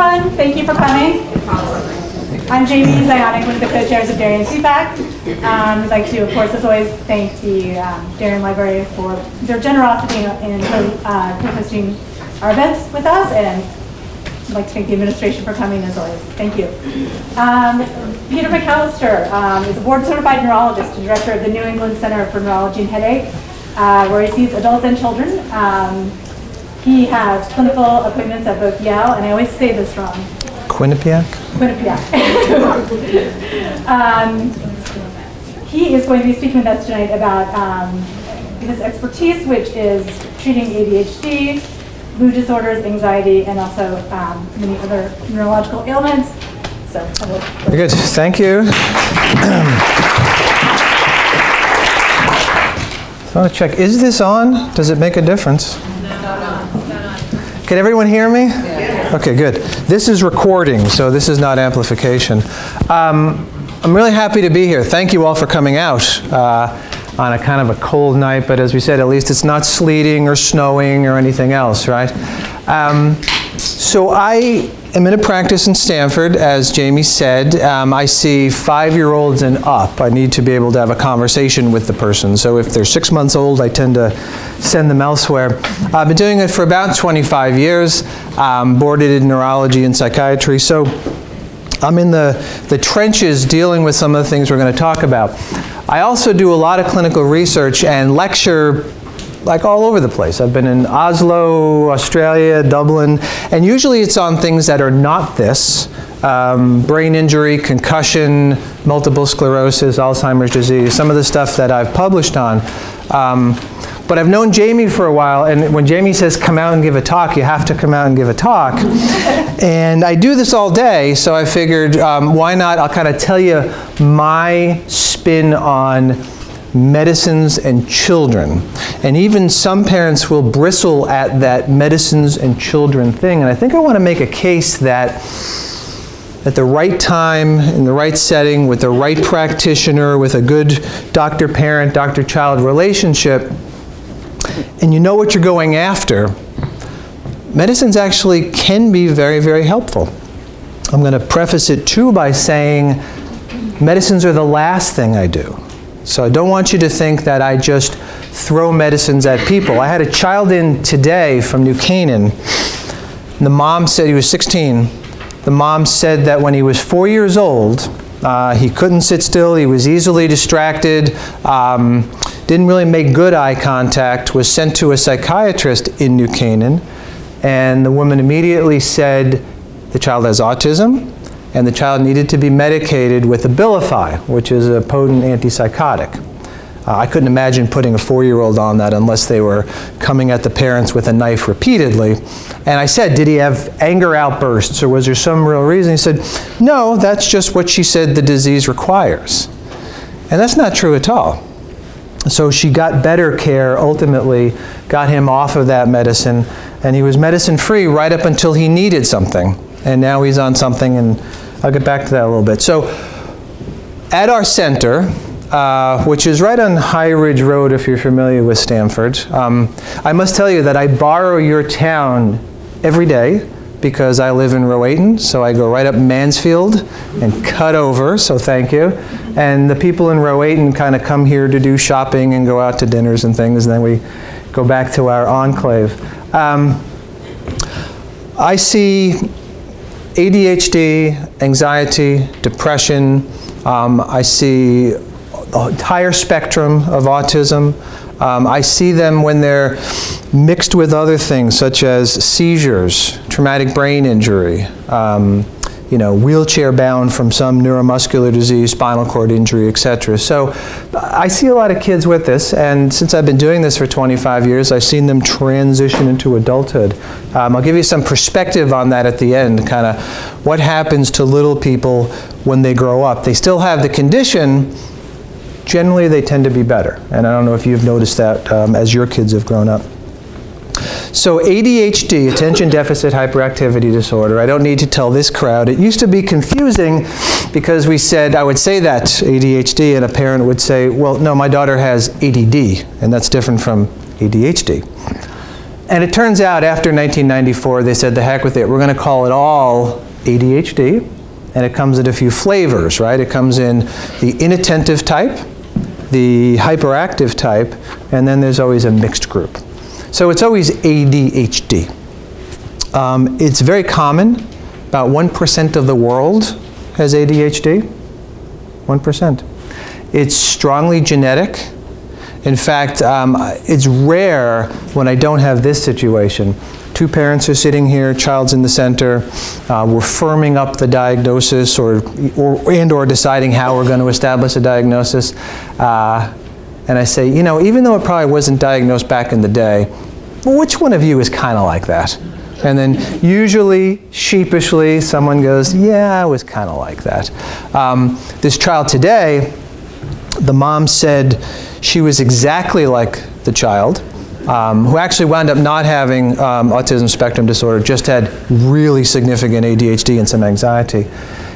everyone. Thank you for coming. I'm Jamie Zionic, one of the co-chairs of Darien Sepac. I'd like to, of course, as always, thank the Darien Library for their generosity in co-hosting our events with us, and I'd like to thank the administration for coming, as always. Thank you. Peter McAllister is a board-certified neurologist and director of the New England Center for Neurology and Headache, where he sees adults and children. He has clinical appointments at both Yale, and I always say this wrong. Quinnipiac? Quinnipiac. He is going to be speaking with us tonight about his expertise, which is treating ADHD, mood disorders, anxiety, and also many other neurological ailments. So, very good. Thank you. So I want to check. Is this on? Does it make a difference? Can everyone hear me? Yeah. Okay, good. This is recording, so this is not amplification. I'm really happy to be here. Thank you all for coming out on a kind of a cold night, but as we said, at least it's not sleeting or snowing or anything else, right? So I am in a practice in Stanford, as Jamie said. I see 5-year-olds and up. I need to be able to have a conversation with the person. So if they're 6 months old, I tend to send them elsewhere. I've been doing it for about 25 years, boarded in neurology and psychiatry. So I'm in the trenches dealing with some of the things we're going to talk about. I also do a lot of clinical research and lecture like all over the place. I've been in Oslo, Australia, Dublin, and usually it's on things that are not this. Brain injury, concussion, multiple sclerosis, Alzheimer's disease, some of the stuff that I've published on. But I've known Jamie for a while, and when Jamie says come out and give a talk, you have to come out and give a talk. And I do this all day, so I figured why not, I'll kind of tell you my spin on medicines and children. And even some parents will bristle at that medicines and children thing. And I think I want to make a case that at the right time, in the right setting, with the right practitioner, with a good doctor-parent, doctor-child relationship, and you know what you're going after, medicines actually can be very, very helpful. I'm going to preface it too by saying medicines are the last thing I do. So I don't want you to think that I just throw medicines at people. I had a child in today from New Canaan. The mom said, he was 16. The mom said that when he was 4 years old, he couldn't sit still, he was easily distracted, didn't really make good eye contact, was sent to a psychiatrist in New Canaan, and the woman immediately said the child has autism, and the child needed to be medicated with Abilify, which is a potent antipsychotic. I couldn't imagine putting a 4-year-old on that unless they were coming at the parents with a knife repeatedly. And I said, did he have anger outbursts, or was there some real reason? He said, no, that's just what she said the disease requires. And that's not true at all. So she got better care, ultimately got him off of that medicine, and he was medicine-free right up until he needed something. And now he's on something, and I'll get back to that a little bit. So at our center, which is right on High Ridge Road if you're familiar with Stanford, I must tell you that I borrow your town every day because I live in Rowayton, so I go right up Mansfield and cut over, so thank you. And the people in Rowayton kind of come here to do shopping and go out to dinners and things, and then we go back to our enclave. I see ADHD, anxiety, depression. I see a entire spectrum of autism. I see them when they're mixed with other things such as seizures, traumatic brain injury, wheelchair bound from some neuromuscular disease, spinal cord injury, etc. So I see a lot of kids with this, and since I've been doing this for 25 years, I've seen them transition into adulthood. I'll give you some perspective on that at the end, kind of what happens to little people when they grow up. They still have the condition. Generally, they tend to be better. And I don't know if you've noticed that as your kids have grown up. So ADHD, attention deficit hyperactivity disorder, I don't need to tell this crowd. It used to be confusing because I would say that ADHD, and a parent would say, well, no, my daughter has ADD, and that's different from ADHD. And it turns out after 1994, they said, the heck with it, we're going to call it all ADHD. And it comes in a few flavors, right? It comes in the inattentive type, the hyperactive type, and then there's always a mixed group. So it's always ADHD. It's very common. About 1% of the world has ADHD. 1%. It's strongly genetic. In fact, it's rare when I don't have this situation. Two parents are sitting here, child's in the center. We're firming up the diagnosis or deciding how we're going to establish a diagnosis. And I say, you know, even though it probably wasn't diagnosed back in the day, which one of you is kind of like that? And then usually, sheepishly, someone goes, yeah, I was kind of like that. This child today, the mom said she was exactly like the child, who actually wound up not having autism spectrum disorder, just had really significant ADHD and some anxiety.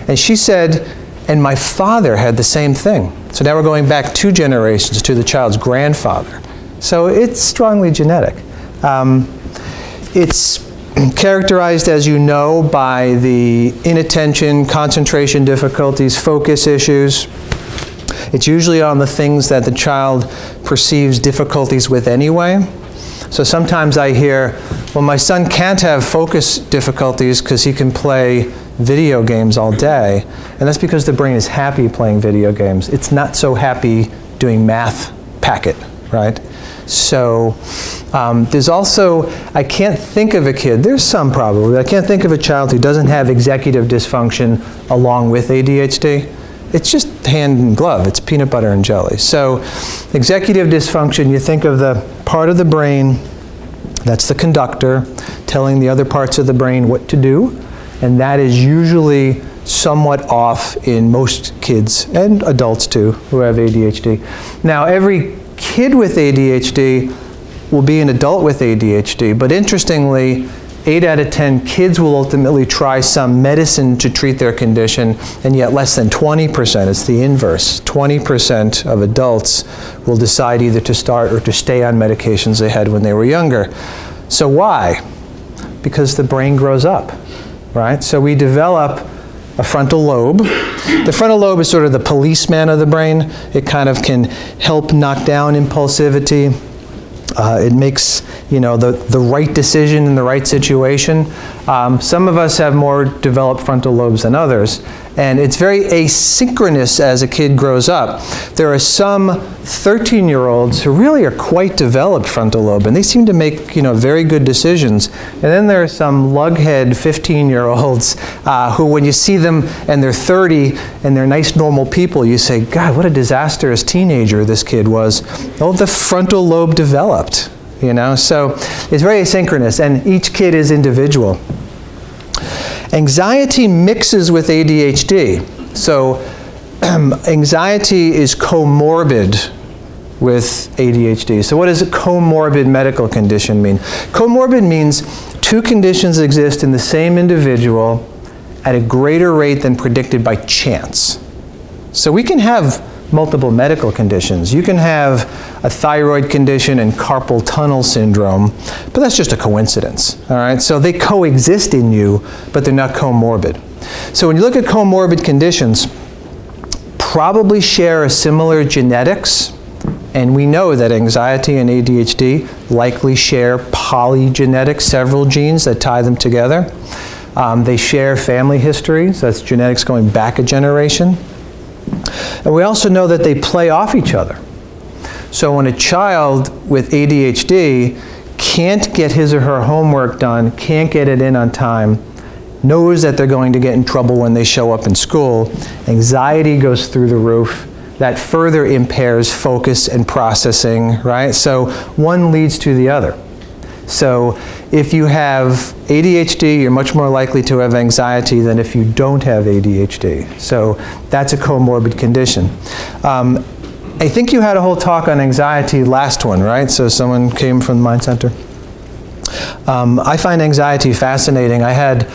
And she said, and my father had the same thing. So now we're going back 2 generations to the child's grandfather. So it's strongly genetic. It's characterized, as you know, by the inattention, concentration difficulties, focus issues. It's usually on the things that the child perceives difficulties with anyway. So sometimes I hear, well, my son can't have focus difficulties because he can play video games all day. And that's because the brain is happy playing video games. It's not so happy doing math packet, right? So there's also, I can't think of a kid, there's some probably, I can't think of a child who doesn't have executive dysfunction along with ADHD. It's just hand in glove, it's peanut butter and jelly. So executive dysfunction, you think of the part of the brain that's the conductor telling the other parts of the brain what to do, and that is usually somewhat off in most kids and adults too who have ADHD. Now every kid with ADHD will be an adult with ADHD, but interestingly, 8 out of 10 kids will ultimately try some medicine to treat their condition, and yet less than 20%, it's the inverse, 20% of adults will decide either to start or to stay on medications they had when they were younger. So why? Because the brain grows up, right? So we develop a frontal lobe. The frontal lobe is sort of the policeman of the brain. It kind of can help knock down impulsivity. It makes, you know, the right decision in the right situation. Some of us have more developed frontal lobes than others, and it's very asynchronous as a kid grows up. There are some 13-year-olds who really are quite developed frontal lobe, and they seem to make, you know, very good decisions. And then there are some lughead 15-year-olds who, when you see them and they're 30 and they're nice, normal people, you say, God, what a disastrous teenager this kid was. Oh, the frontal lobe developed, you know? So it's very asynchronous, and each kid is individual. Anxiety mixes with ADHD. So anxiety is comorbid with ADHD. So what does a comorbid medical condition mean? Comorbid means 2 conditions exist in the same individual at a greater rate than predicted by chance. So we can have multiple medical conditions. You can have a thyroid condition and carpal tunnel syndrome, but that's just a coincidence, all right? So they coexist in you, but they're not comorbid. So when you look at comorbid conditions, probably share a similar genetics, and we know that anxiety and ADHD likely share polygenetics, several genes that tie them together. They share family history, so that's genetics going back a generation. And we also know that they play off each other. So when a child with ADHD can't get his or her homework done, can't get it in on time, knows that they're going to get in trouble when they show up in school, anxiety goes through the roof, that further impairs focus and processing, right? So one leads to the other. So if you have ADHD, you're much more likely to have anxiety than if you don't have ADHD. So that's a comorbid condition. I think you had a whole talk on anxiety last one, right? So someone came from the Mind Center. I find anxiety fascinating. I had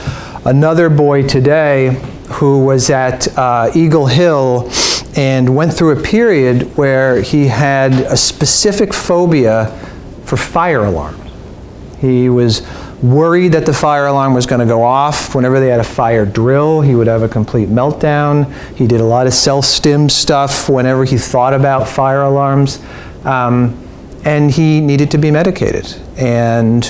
another boy today who was at Eagle Hill and went through a period where he had a specific phobia for fire alarms. He was worried that the fire alarm was going to go off. Whenever they had a fire drill, he would have a complete meltdown. He did a lot of self-stim stuff whenever he thought about fire alarms. And he needed to be medicated. And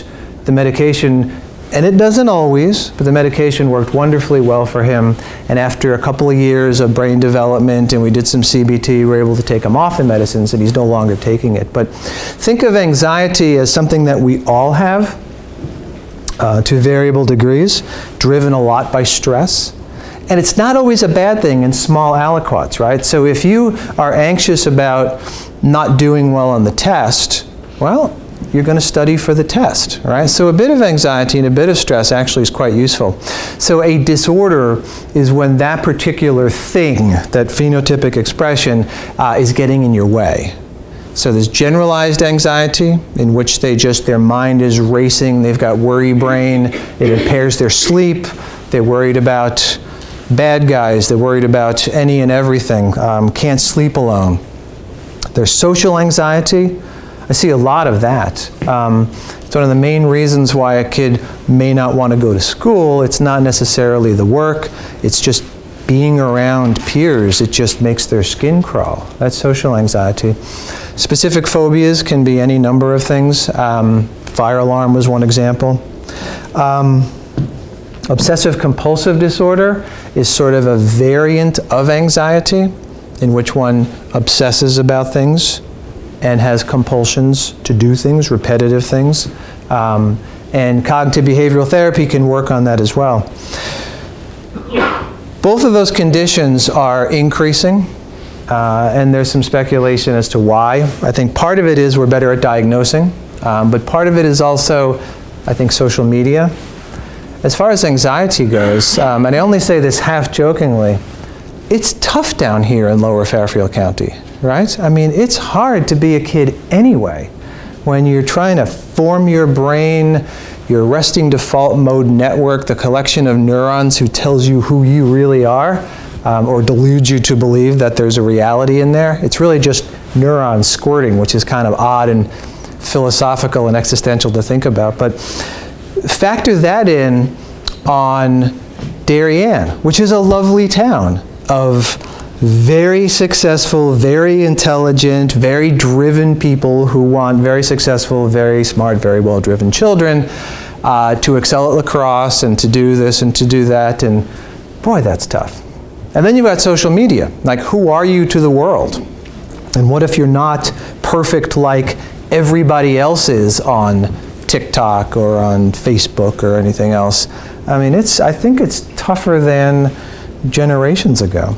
the medication, and it doesn't always, but the medication worked wonderfully well for him. And after a couple of years of brain development and we did some CBT, we were able to take him off the medicines and he's no longer taking it. But think of anxiety as something that we all have to variable degrees, driven a lot by stress. And it's not always a bad thing in small aliquots, right? So if you are anxious about not doing well on the test, well, you're going to study for the test, right? So a bit of anxiety and a bit of stress actually is quite useful. So a disorder is when that particular thing, that phenotypic expression, is getting in your way. So there's generalized anxiety, in which their mind is racing, they've got worry brain, it impairs their sleep, they're worried about bad guys, they're worried about any and everything, can't sleep alone. There's social anxiety. I see a lot of that. It's one of the main reasons why a kid may not want to go to school. It's not necessarily the work, it's just being around peers. It just makes their skin crawl. That's social anxiety. Specific phobias can be any number of things. Fire alarm was one example. Obsessive compulsive disorder is sort of a variant of anxiety in which one obsesses about things and has compulsions to do things, repetitive things. And cognitive behavioral therapy can work on that as well. Both of those conditions are increasing, and there's some speculation as to why. I think part of it is we're better at diagnosing, but part of it is also, I think, social media. As far as anxiety goes, and I only say this half jokingly, it's tough down here in Lower Fairfield County, right? I mean, it's hard to be a kid anyway. When you're trying to form your brain, your resting default mode network, the collection of neurons who tells you who you really are, or deludes you to believe that there's a reality in there. It's really just neurons squirting, which is kind of odd and philosophical and existential to think about. But factor that in on Darien, which is a lovely town of very successful, very intelligent, very driven people who want very successful, very smart, very well-driven children to excel at lacrosse and to do this and to do that, and boy, that's tough. And then you've got social media. Like, who are you to the world? And what if you're not perfect like everybody else is on TikTok or on Facebook or anything else? I mean, I think it's tougher than generations ago.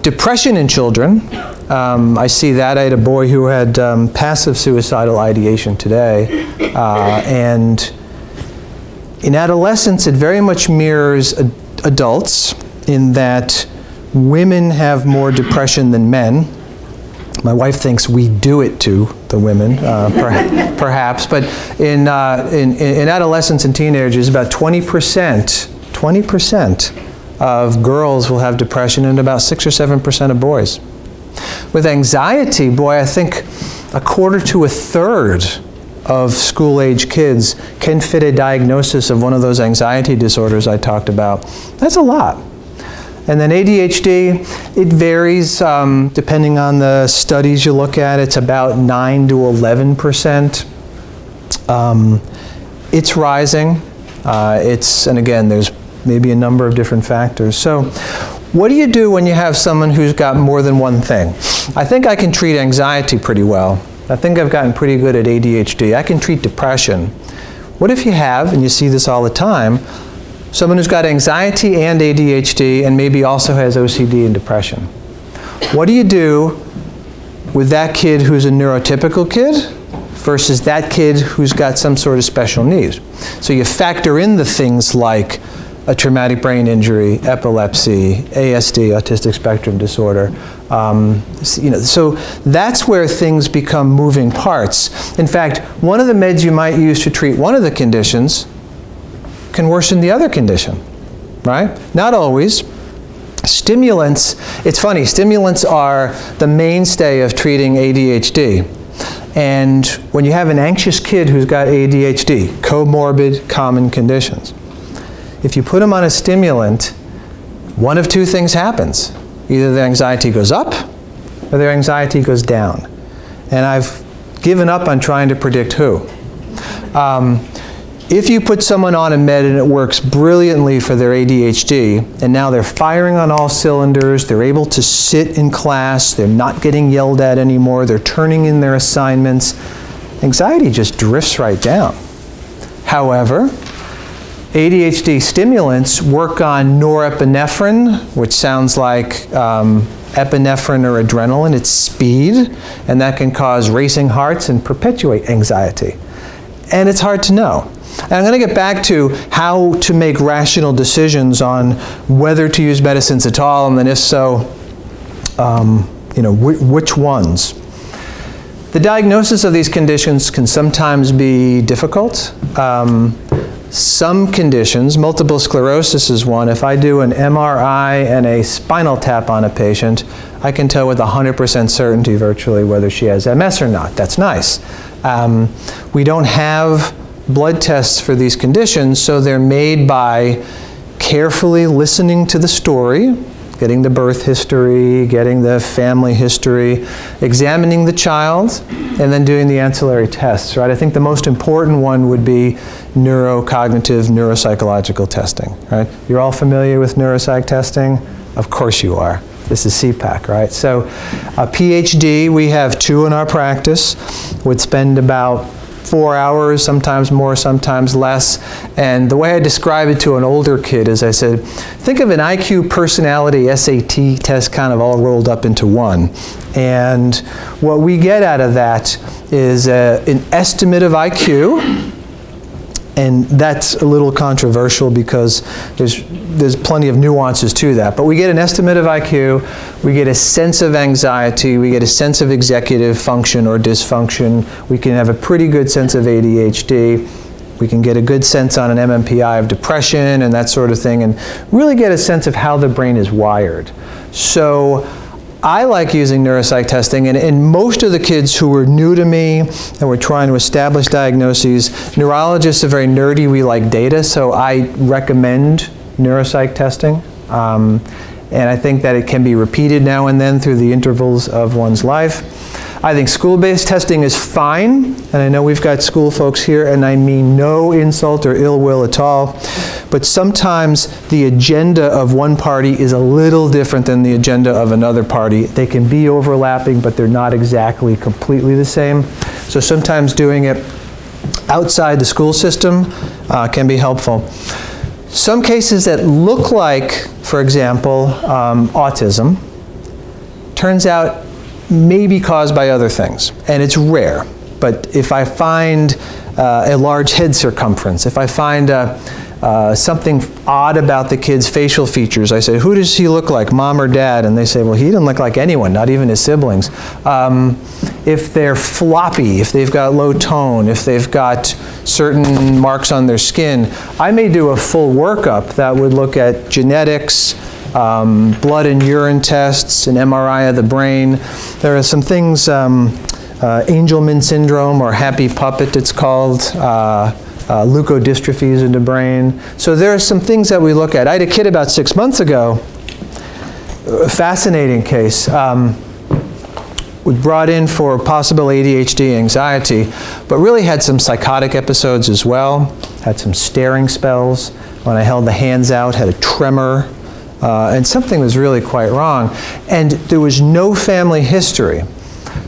Depression in children, I see that. I had a boy who had passive suicidal ideation today, and in adolescence it very much mirrors adults in that women have more depression than men. My wife thinks we do it to the women, perhaps, but in adolescents and teenagers, about 20% of girls will have depression and about 6 or 7% of boys. With anxiety, boy, I think a quarter to a third of school-age kids can fit a diagnosis of one of those anxiety disorders I talked about. That's a lot. And then ADHD, it varies depending on the studies you look at. It's about 9 to 11%. It's rising. And again, there's maybe a number of different factors. So what do you do when you have someone who's got more than one thing? I think I can treat anxiety pretty well. I think I've gotten pretty good at ADHD. I can treat depression. What if you have, and you see this all the time, someone who's got anxiety and ADHD and maybe also has OCD and depression? What do you do with that kid who's a neurotypical kid versus that kid who's got some sort of special needs? So you factor in the things like a traumatic brain injury, epilepsy, ASD, autistic spectrum disorder. So that's where things become moving parts. In fact, one of the meds you might use to treat one of the conditions can worsen the other condition, right? Not always. Stimulants, it's funny, stimulants are the mainstay of treating ADHD. And when you have an anxious kid who's got ADHD, comorbid common conditions, if you put them on a stimulant, one of two things happens. Either their anxiety goes up or their anxiety goes down. And I've given up on trying to predict who. If you put someone on a med and it works brilliantly for their ADHD, and now they're firing on all cylinders, they're able to sit in class, they're not getting yelled at anymore, they're turning in their assignments, anxiety just drifts right down. However, ADHD stimulants work on norepinephrine, which sounds like epinephrine or adrenaline. It's speed, and that can cause racing hearts and perpetuate anxiety. And it's hard to know. And I'm going to get back to how to make rational decisions on whether to use medicines at all, and then if so, which ones. The diagnosis of these conditions can sometimes be difficult. Some conditions, multiple sclerosis is one. If I do an MRI and a spinal tap on a patient, I can tell with 100% certainty virtually whether she has MS or not. That's nice. We don't have blood tests for these conditions, so they're made by carefully listening to the story, getting the birth history, getting the family history, examining the child, and then doing the ancillary tests, right? I think the most important one would be neurocognitive, neuropsychological testing, right? You're all familiar with neuropsych testing? Of course you are. This is Sepac, right? So a PhD, we have 2 in our practice, would spend about 4 hours, sometimes more, sometimes less. And the way I describe it to an older kid is I said, think of an IQ personality SAT test kind of all rolled up into one. And what we get out of that is an estimate of IQ. And that's a little controversial because there's plenty of nuances to that. But we get an estimate of IQ, we get a sense of anxiety, we get a sense of executive function or dysfunction, we can have a pretty good sense of ADHD, we can get a good sense on an MMPI of depression and that sort of thing, and really get a sense of how the brain is wired. So I like using neuropsych testing, and most of the kids who were new to me and were trying to establish diagnoses, neurologists are very nerdy, we like data, so I recommend neuropsych testing. And I think that it can be repeated now and then through the intervals of one's life. I think school-based testing is fine, and I know we've got school folks here, and I mean no insult or ill will at all, but sometimes the agenda of one party is a little different than the agenda of another party. They can be overlapping, but they're not exactly completely the same. So sometimes doing it outside the school system can be helpful. Some cases that look like, for example, autism, turns out may be caused by other things, and it's rare. But if I find a large head circumference, if I find something odd about the kid's facial features, I say, who does he look like, mom or dad? And they say, well, he didn't look like anyone, not even his siblings. If they're floppy, if they've got low tone, if they've got certain marks on their skin, I may do a full workup that would look at genetics, blood and urine tests, an MRI of the brain. There are some things, Angelman syndrome or happy puppet it's called, leukodystrophies in the brain. So there are some things that we look at. I had a kid about 6 months ago, a fascinating case, was brought in for possible ADHD anxiety, but really had some psychotic episodes as well, had some staring spells. When I held the hands out, had a tremor, and something was really quite wrong. And there was no family history.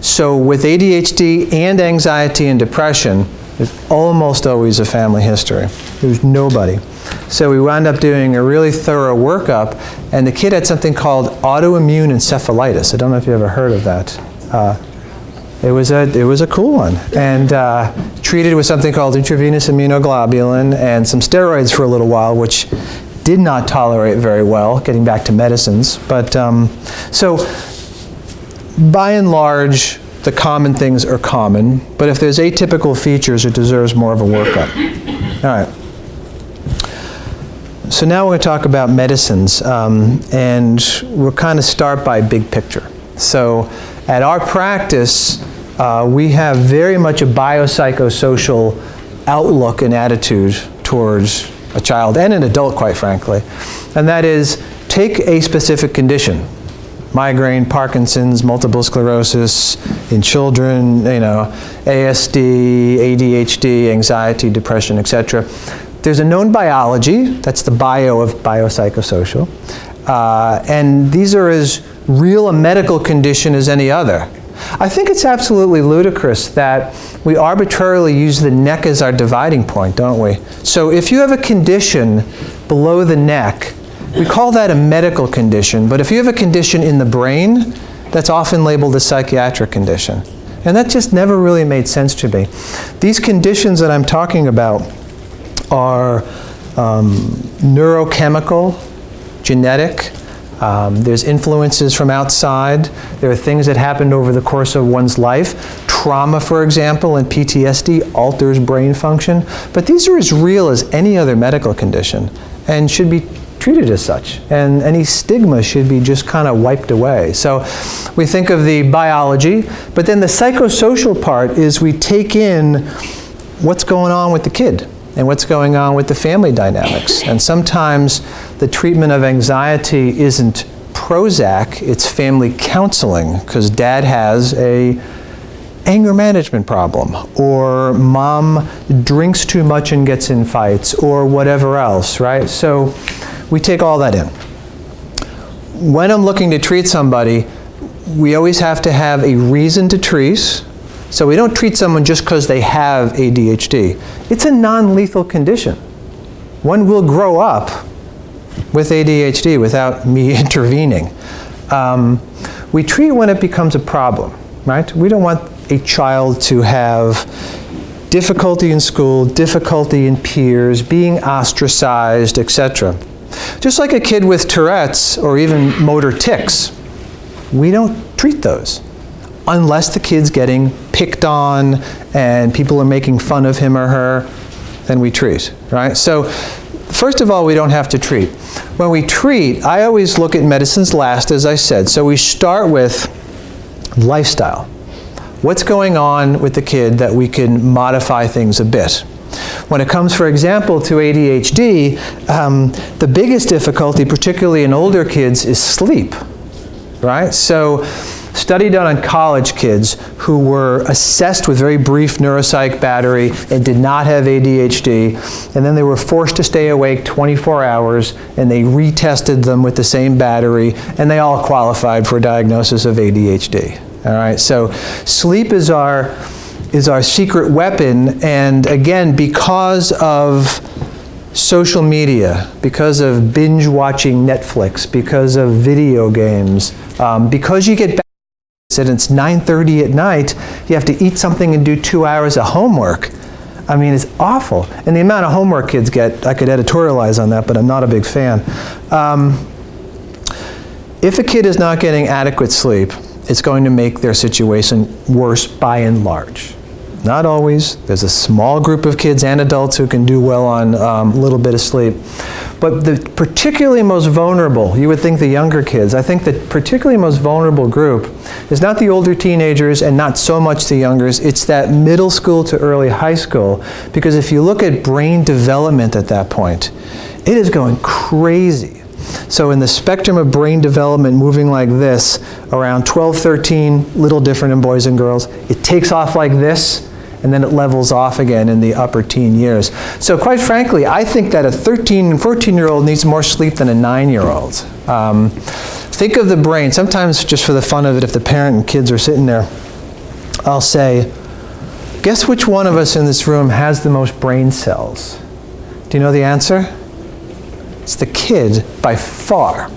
So with ADHD and anxiety and depression, there's almost always a family history. There's nobody. So we wound up doing a really thorough workup, and the kid had something called autoimmune encephalitis. I don't know if you ever heard of that. It was a cool one, and treated with something called intravenous immunoglobulin and some steroids for a little while, which did not tolerate very well, getting back to medicines. But so by and large, the common things are common, but if there's atypical features, it deserves more of a workup. All right. So now we're going to talk about medicines, and we'll kind of start by big picture. So at our practice, we have very much a biopsychosocial outlook and attitude towards a child and an adult, quite frankly. And that is, take a specific condition. Migraine, Parkinson's, multiple sclerosis in children, ASD, ADHD, anxiety, depression, etc. There's a known biology, that's the bio of biopsychosocial, and these are as real a medical condition as any other. I think it's absolutely ludicrous that we arbitrarily use the neck as our dividing point, don't we? So if you have a condition below the neck, we call that a medical condition, but if you have a condition in the brain, that's often labeled a psychiatric condition. And that just never really made sense to me. These conditions that I'm talking about are neurochemical, genetic. There's influences from outside. There are things that happened over the course of one's life. Trauma, for example, and PTSD alters brain function. But these are as real as any other medical condition and should be treated as such. And any stigma should be just kind of wiped away. So we think of the biology, but then the psychosocial part is we take in what's going on with the kid and what's going on with the family dynamics. And sometimes the treatment of anxiety isn't Prozac, it's family counseling, because dad has a anger management problem, or mom drinks too much and gets in fights, or whatever else, right? So we take all that in. When I'm looking to treat somebody, we always have to have a reason to treat. So we don't treat someone just because they have ADHD. It's a non-lethal condition. One will grow up with ADHD without me intervening. We treat when it becomes a problem, right? We don't want a child to have difficulty in school, difficulty in peers, being ostracized, etc. Just like a kid with Tourette's or even motor tics, we don't treat those unless the kid's getting picked on and people are making fun of him or her, then we treat, right? So first of all, we don't have to treat. When we treat, I always look at medicines last, as I said. So we start with lifestyle. What's going on with the kid that we can modify things a bit? When it comes, for example, to ADHD, the biggest difficulty, particularly in older kids, is sleep, right? So study done on college kids who were assessed with very brief neuropsych battery and did not have ADHD, and then they were forced to stay awake 24 hours, and they retested them with the same battery, and they all qualified for a diagnosis of ADHD. All right, so sleep is our secret weapon, and again, because of social media, because of binge watching Netflix, because of video games, because you get back and it's 9:30 at night, you have to eat something and do 2 hours of homework. I mean, it's awful. And the amount of homework kids get, I could editorialize on that, but I'm not a big fan. If a kid is not getting adequate sleep, it's going to make their situation worse by and large. Not always. There's a small group of kids and adults who can do well on a little bit of sleep. But the particularly most vulnerable, you would think the younger kids, I think the particularly most vulnerable group is not the older teenagers and not so much the youngers, it's that middle school to early high school. Because if you look at brain development at that point, it is going crazy. So in the spectrum of brain development moving like this, around 12, 13, little different in boys and girls, it takes off like this, and then it levels off again in the upper teen years. So quite frankly, I think that a 13 and 14-year-old needs more sleep than a 9-year-old. Think of the brain. Sometimes, just for the fun of it, if the parent and kids are sitting there, I'll say, guess which one of us in this room has the most brain cells? Do you know the answer? It's the kid by far. All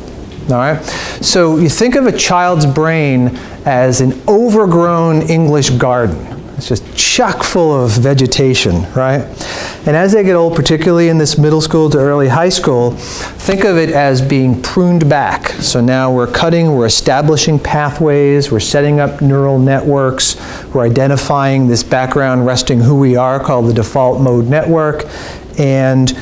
right? So you think of a child's brain as an overgrown English garden. It's just chock full of vegetation, right? And as they get old, particularly in this middle school to early high school, think of it as being pruned back. So now we're cutting, we're establishing pathways, we're setting up neural networks, we're identifying this background resting who we are called the default mode network, and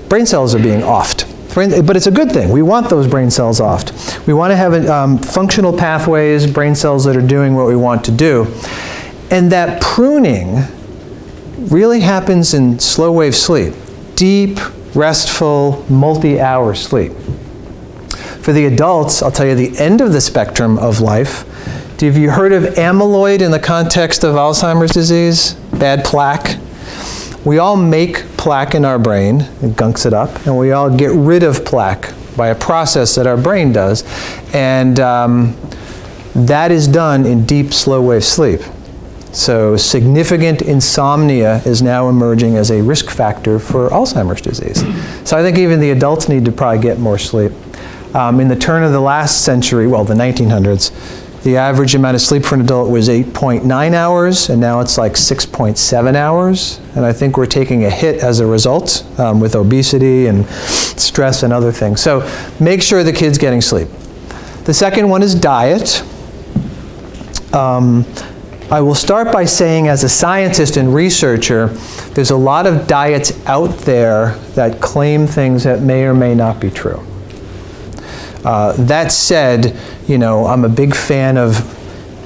brain cells are being offed. But it's a good thing. We want those brain cells offed. We want to have functional pathways, brain cells that are doing what we want to do. And that pruning really happens in slow wave sleep. Deep, restful, multi-hour sleep. For the adults, I'll tell you the end of the spectrum of life. Have you heard of amyloid in the context of Alzheimer's disease? Bad plaque? We all make plaque in our brain, it gunks it up, and we all get rid of plaque by a process that our brain does. And that is done in deep, slow wave sleep. So significant insomnia is now emerging as a risk factor for Alzheimer's disease. So I think even the adults need to probably get more sleep. In the turn of the last century, well, the 1900s, the average amount of sleep for an adult was 8.9 hours, and now it's like 6.7 hours. And I think we're taking a hit as a result with obesity and stress and other things. So make sure the kid's getting sleep. The second one is diet. I will start by saying, as a scientist and researcher, there's a lot of diets out there that claim things that may or may not be true. That said, you know, I'm a big fan of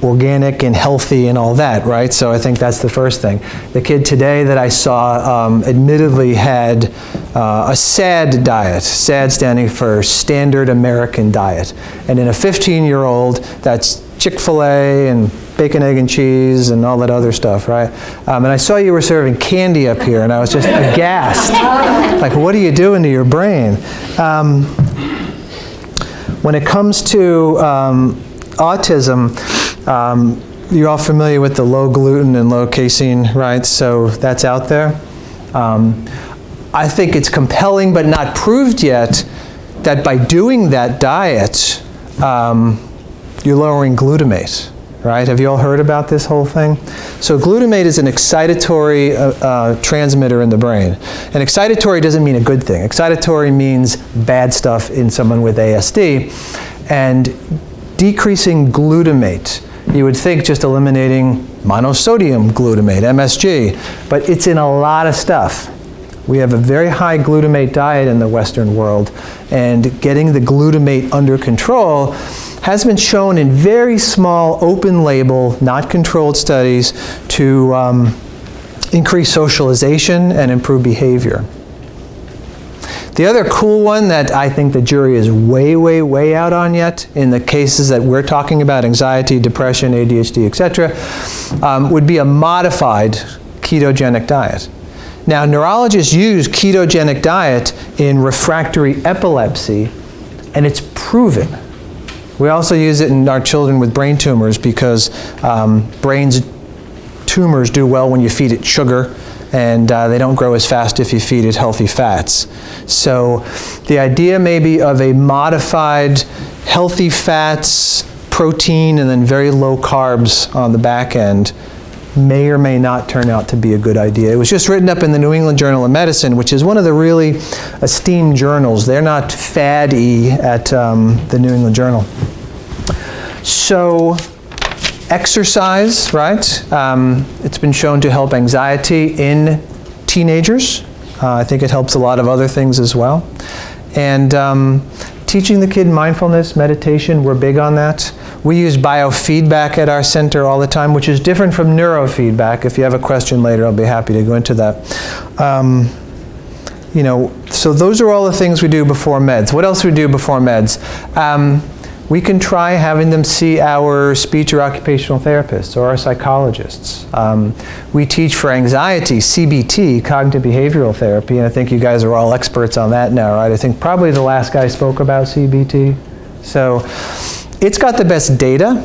organic and healthy and all that, right? So I think that's the first thing. The kid today that I saw admittedly had a SAD diet, SAD standing for Standard American Diet. And in a 15-year-old, that's Chick-fil-A and bacon, egg, and cheese and all that other stuff, right? And I saw you were serving candy up here, and I was just aghast. Like, what are you doing to your brain? When it comes to autism, you're all familiar with the low gluten and low casein, right? So that's out there. I think it's compelling but not proved yet that by doing that diet, you're lowering glutamate, right? Have you all heard about this whole thing? So glutamate is an excitatory transmitter in the brain. And excitatory doesn't mean a good thing. Excitatory means bad stuff in someone with ASD. And decreasing glutamate, you would think just eliminating monosodium glutamate, MSG, but it's in a lot of stuff. We have a very high glutamate diet in the Western world, and getting the glutamate under control has been shown in very small, open label, not controlled studies to increase socialization and improve behavior. The other cool one that I think the jury is way, way, way out on yet, in the cases that we're talking about, anxiety, depression, ADHD, etc., would be a modified ketogenic diet. Now, neurologists use ketogenic diet in refractory epilepsy, and it's proven. We also use it in our children with brain tumors because tumors do well when you feed it sugar, and they don't grow as fast if you feed it healthy fats. So the idea maybe of a modified healthy fats, protein, and then very low carbs on the back end may or may not turn out to be a good idea. It was just written up in the New England Journal of Medicine, which is one of the really esteemed journals. They're not fad-y at the New England Journal. So exercise, right? It's been shown to help anxiety in teenagers. I think it helps a lot of other things as well. And teaching the kid mindfulness, meditation, we're big on that. We use biofeedback at our center all the time, which is different from neurofeedback. If you have a question later, I'll be happy to go into that. You know, so those are all the things we do before meds. What else do we do before meds? We can try having them see our speech or occupational therapists or our psychologists. We teach for anxiety, CBT, cognitive behavioral therapy, and I think you guys are all experts on that now, right? I think probably the last guy spoke about CBT. So it's got the best data,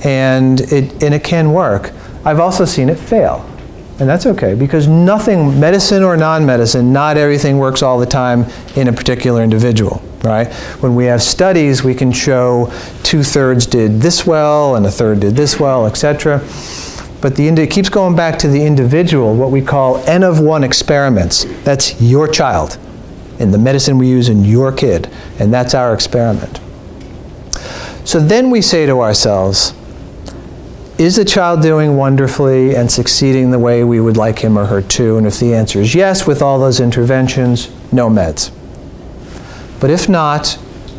and it can work. I've also seen it fail. And that's okay, because nothing, medicine or non-medicine, not everything works all the time in a particular individual, right? When we have studies, we can show 2/3 did this well and 1/3 did this well, etc. But it keeps going back to the individual, what we call N of 1 experiments. That's your child, and the medicine we use in your kid, and that's our experiment. So then we say to ourselves, is the child doing wonderfully and succeeding the way we would like him or her to? And if the answer is yes, with all those interventions, no meds. But if not,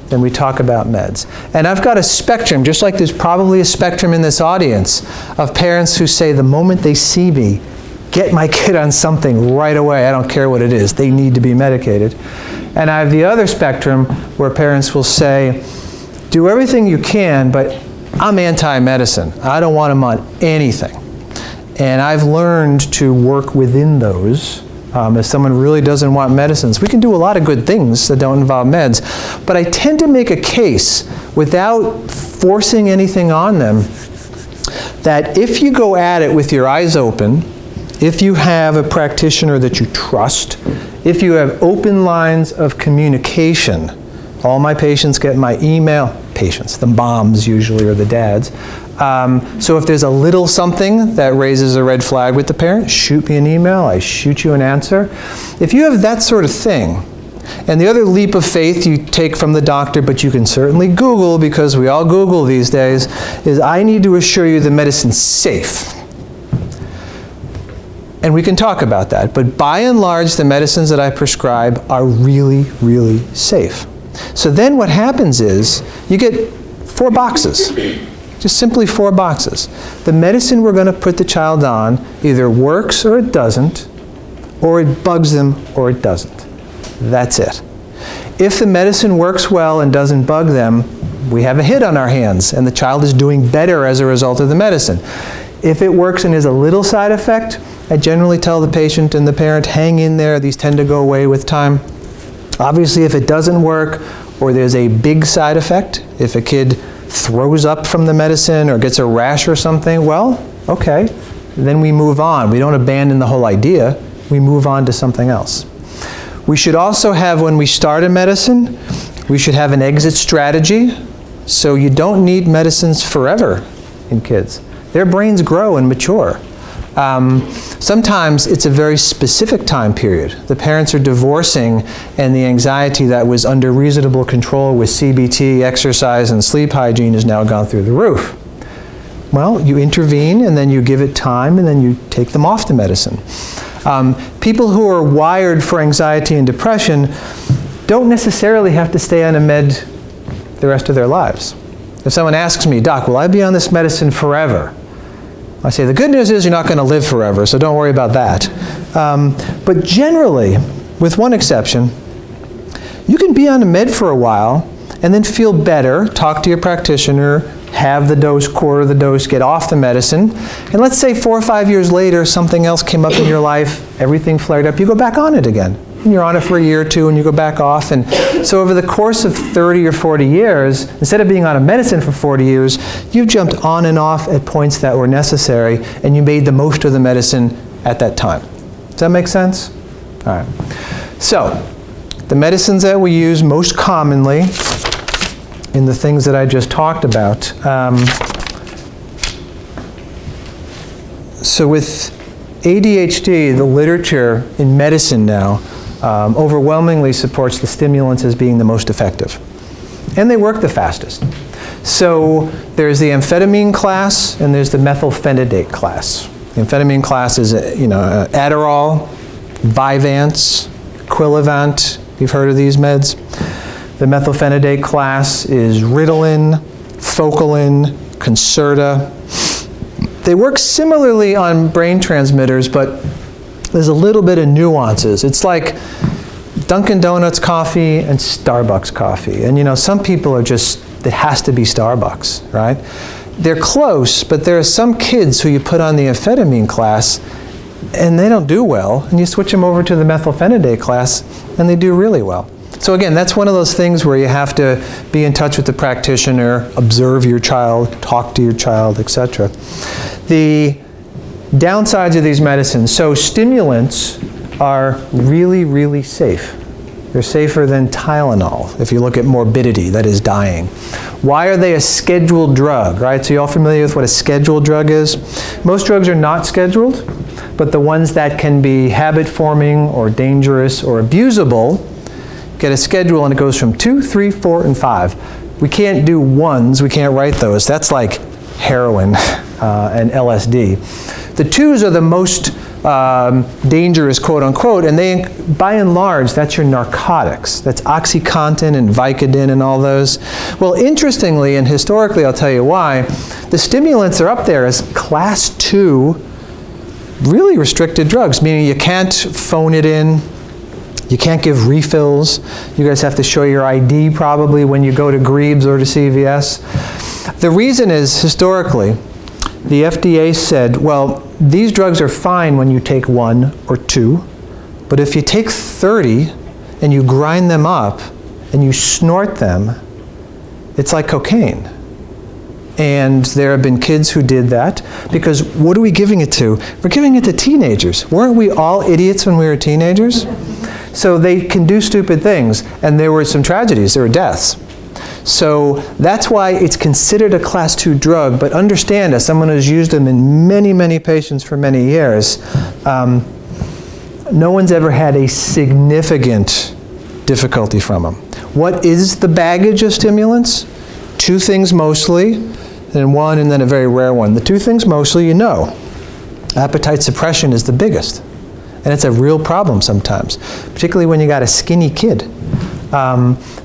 then we talk about meds. And I've got a spectrum, just like there's probably a spectrum in this audience, of parents who say the moment they see me, get my kid on something right away. I don't care what it is. They need to be medicated. And I have the other spectrum where parents will say, do everything you can, but I'm anti-medicine. I don't want them on anything. And I've learned to work within those. If someone really doesn't want medicines, we can do a lot of good things that don't involve meds. But I tend to make a case, without forcing anything on them, that if you go at it with your eyes open, if you have a practitioner that you trust, if you have open lines of communication, all my patients get my email, patients, the moms usually, or the dads. So if there's a little something that raises a red flag with the parent, shoot me an email, I shoot you an answer. If you have that sort of thing, and the other leap of faith you take from the doctor, but you can certainly Google, because we all Google these days, is I need to assure you the medicine's safe. And we can talk about that, but by and large, the medicines that I prescribe are really, really safe. So then what happens is, you get 4 boxes. Just simply 4 boxes. The medicine we're going to put the child on either works or it doesn't, or it bugs them or it doesn't. That's it. If the medicine works well and doesn't bug them, we have a hit on our hands, and the child is doing better as a result of the medicine. If it works and is a little side effect, I generally tell the patient and the parent, hang in there, these tend to go away with time. Obviously, if it doesn't work, or there's a big side effect, if a kid throws up from the medicine or gets a rash or something, well, okay, then we move on. We don't abandon the whole idea. We move on to something else. We should also have, when we start a medicine, we should have an exit strategy. So you don't need medicines forever in kids. Their brains grow and mature. Sometimes it's a very specific time period. The parents are divorcing, and the anxiety that was under reasonable control with CBT, exercise, and sleep hygiene has now gone through the roof. Well, you intervene, and then you give it time, and then you take them off the medicine. People who are wired for anxiety and depression don't necessarily have to stay on a med the rest of their lives. If someone asks me, Doc, will I be on this medicine forever? I say, the good news is you're not going to live forever, so don't worry about that. But generally, with one exception, you can be on a med for a while and then feel better, talk to your practitioner, have the dose, quarter the dose, get off the medicine, and let's say 4 or 5 years later, something else came up in your life, everything flared up, you go back on it again. And you're on it for a year or 2 and you go back off. And so over the course of 30 or 40 years, instead of being on a medicine for 40 years, you've jumped on and off at points that were necessary, and you made the most of the medicine at that time. Does that make sense? All right. So, the medicines that we use most commonly in the things that I just talked about. So with ADHD, the literature in medicine now overwhelmingly supports the stimulants as being the most effective. And they work the fastest. So there's the amphetamine class and there's the methylphenidate class. The amphetamine class is Adderall, Vyvanse, Quilivant. You've heard of these meds. The methylphenidate class is Ritalin, Focalin, Concerta. They work similarly on brain transmitters, but there's a little bit of nuances. It's like Dunkin' Donuts coffee and Starbucks coffee. And some people are just, it has to be Starbucks, right? They're close, but there are some kids who you put on the amphetamine class and they don't do well, and you switch them over to the methylphenidate class and they do really well. So again, that's one of those things where you have to be in touch with the practitioner, observe your child, talk to your child, etc. The downsides of these medicines. So stimulants are really, really safe. They're safer than Tylenol if you look at morbidity, that is dying. Why are they a scheduled drug, right? So you all familiar with what a scheduled drug is? Most drugs are not scheduled, but the ones that can be habit-forming or dangerous or abusable get a schedule, and it goes from 2, 3, 4, and 5. We can't do ones, we can't write those. That's like heroin and LSD. The 2s are the most dangerous, quote unquote, and they, by and large, that's your narcotics. That's OxyContin and Vicodin and all those. Well, interestingly and historically, I'll tell you why, the stimulants are up there as class 2, really restricted drugs, meaning you can't phone it in, you can't give refills, you guys have to show your ID probably when you go to Greaves or to CVS. The reason is, historically, the FDA said, well, these drugs are fine when you take 1 or 2, but if you take 30 and you grind them up and you snort them, it's like cocaine. And there have been kids who did that, because what are we giving it to? We're giving it to teenagers. Weren't we all idiots when we were teenagers? So they can do stupid things, and there were some tragedies, there were deaths. So that's why it's considered a class 2 drug, but understand, as someone who's used them in many, many patients for many years, no one's ever had a significant difficulty from them. What is the baggage of stimulants? 2 things mostly, and 1 and then a very rare one. The 2 things mostly, you know. Appetite suppression is the biggest. And it's a real problem sometimes, particularly when you got a skinny kid.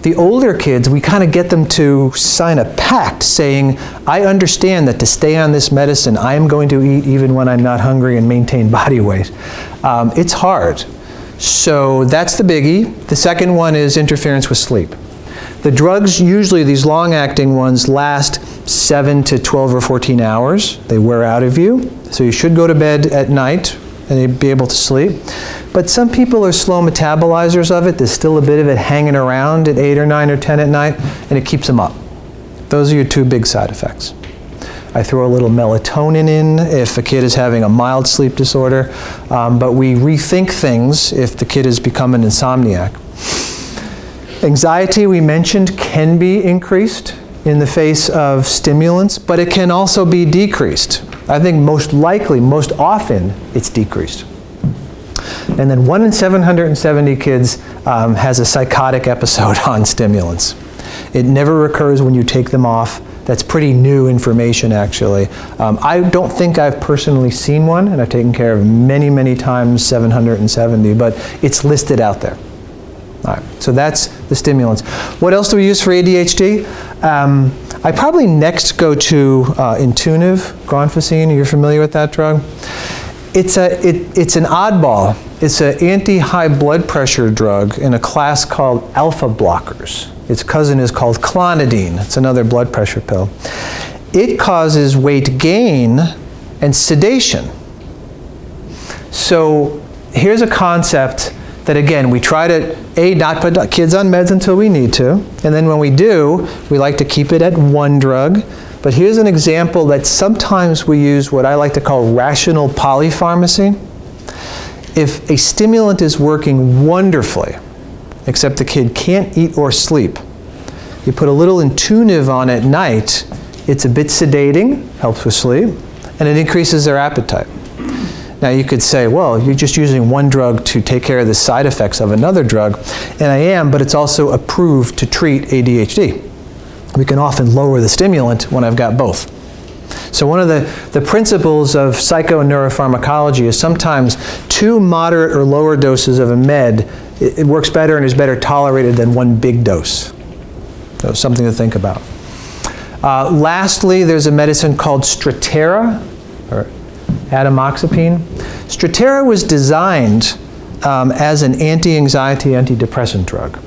The older kids, we kind of get them to sign a pact saying, I understand that to stay on this medicine, I am going to eat even when I'm not hungry and maintain body weight. It's hard. So that's the biggie. The second one is interference with sleep. The drugs, usually these long-acting ones, last 7 to 12 or 14 hours. They wear out of you. So you should go to bed at night and be able to sleep. But some people are slow metabolizers of it. There's still a bit of it hanging around at 8 or 9 or 10 at night, and it keeps them up. Those are your 2 big side effects. I throw a little melatonin in if a kid is having a mild sleep disorder, but we rethink things if the kid has become an insomniac. Anxiety, we mentioned, can be increased in the face of stimulants, but it can also be decreased. I think most likely, most often, it's decreased. And then 1 in 770 kids has a psychotic episode on stimulants. It never occurs when you take them off. That's pretty new information, actually. I don't think I've personally seen one, and I've taken care of many, many times 770, but it's listed out there. All right, so that's the stimulants. What else do we use for ADHD? I probably next go to Intuniv, Gonfacine. You're familiar with that drug? It's an oddball. It's an anti-high blood pressure drug in a class called alpha blockers. Its cousin is called clonidine. It's another blood pressure pill. It causes weight gain and sedation. So here's a concept that, again, we try to, not put kids on meds until we need to, and then when we do, we like to keep it at 1 drug. But here's an example that sometimes we use what I like to call rational polypharmacy. If a stimulant is working wonderfully, except the kid can't eat or sleep, you put a little Intuniv on at night, it's a bit sedating, helps with sleep, and it increases their appetite. Now you could say, well, you're just using 1 drug to take care of the side effects of another drug, and I am, but it's also approved to treat ADHD. We can often lower the stimulant when I've got both. So one of the principles of psychoneuropharmacology is sometimes 2 moderate or lower doses of a med, it works better and is better tolerated than 1 big dose. So something to think about. Lastly, there's a medicine called Strattera, or atomoxepine. Strattera was designed as an anti-anxiety, antidepressant drug.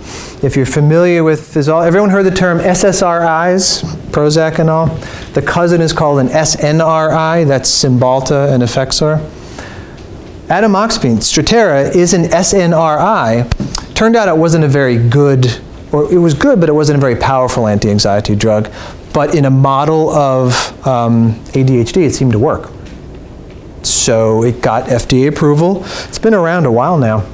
If you're familiar with, everyone heard the term SSRIs, Prozac and all? The cousin is called an SNRI, that's Cymbalta and Effexor. Atomoxepine, Strattera, is an SNRI. Turned out it wasn't a very good, or it was good, but it wasn't a very powerful anti-anxiety drug. But in a model of ADHD, it seemed to work. So it got FDA approval. It's been around a while now.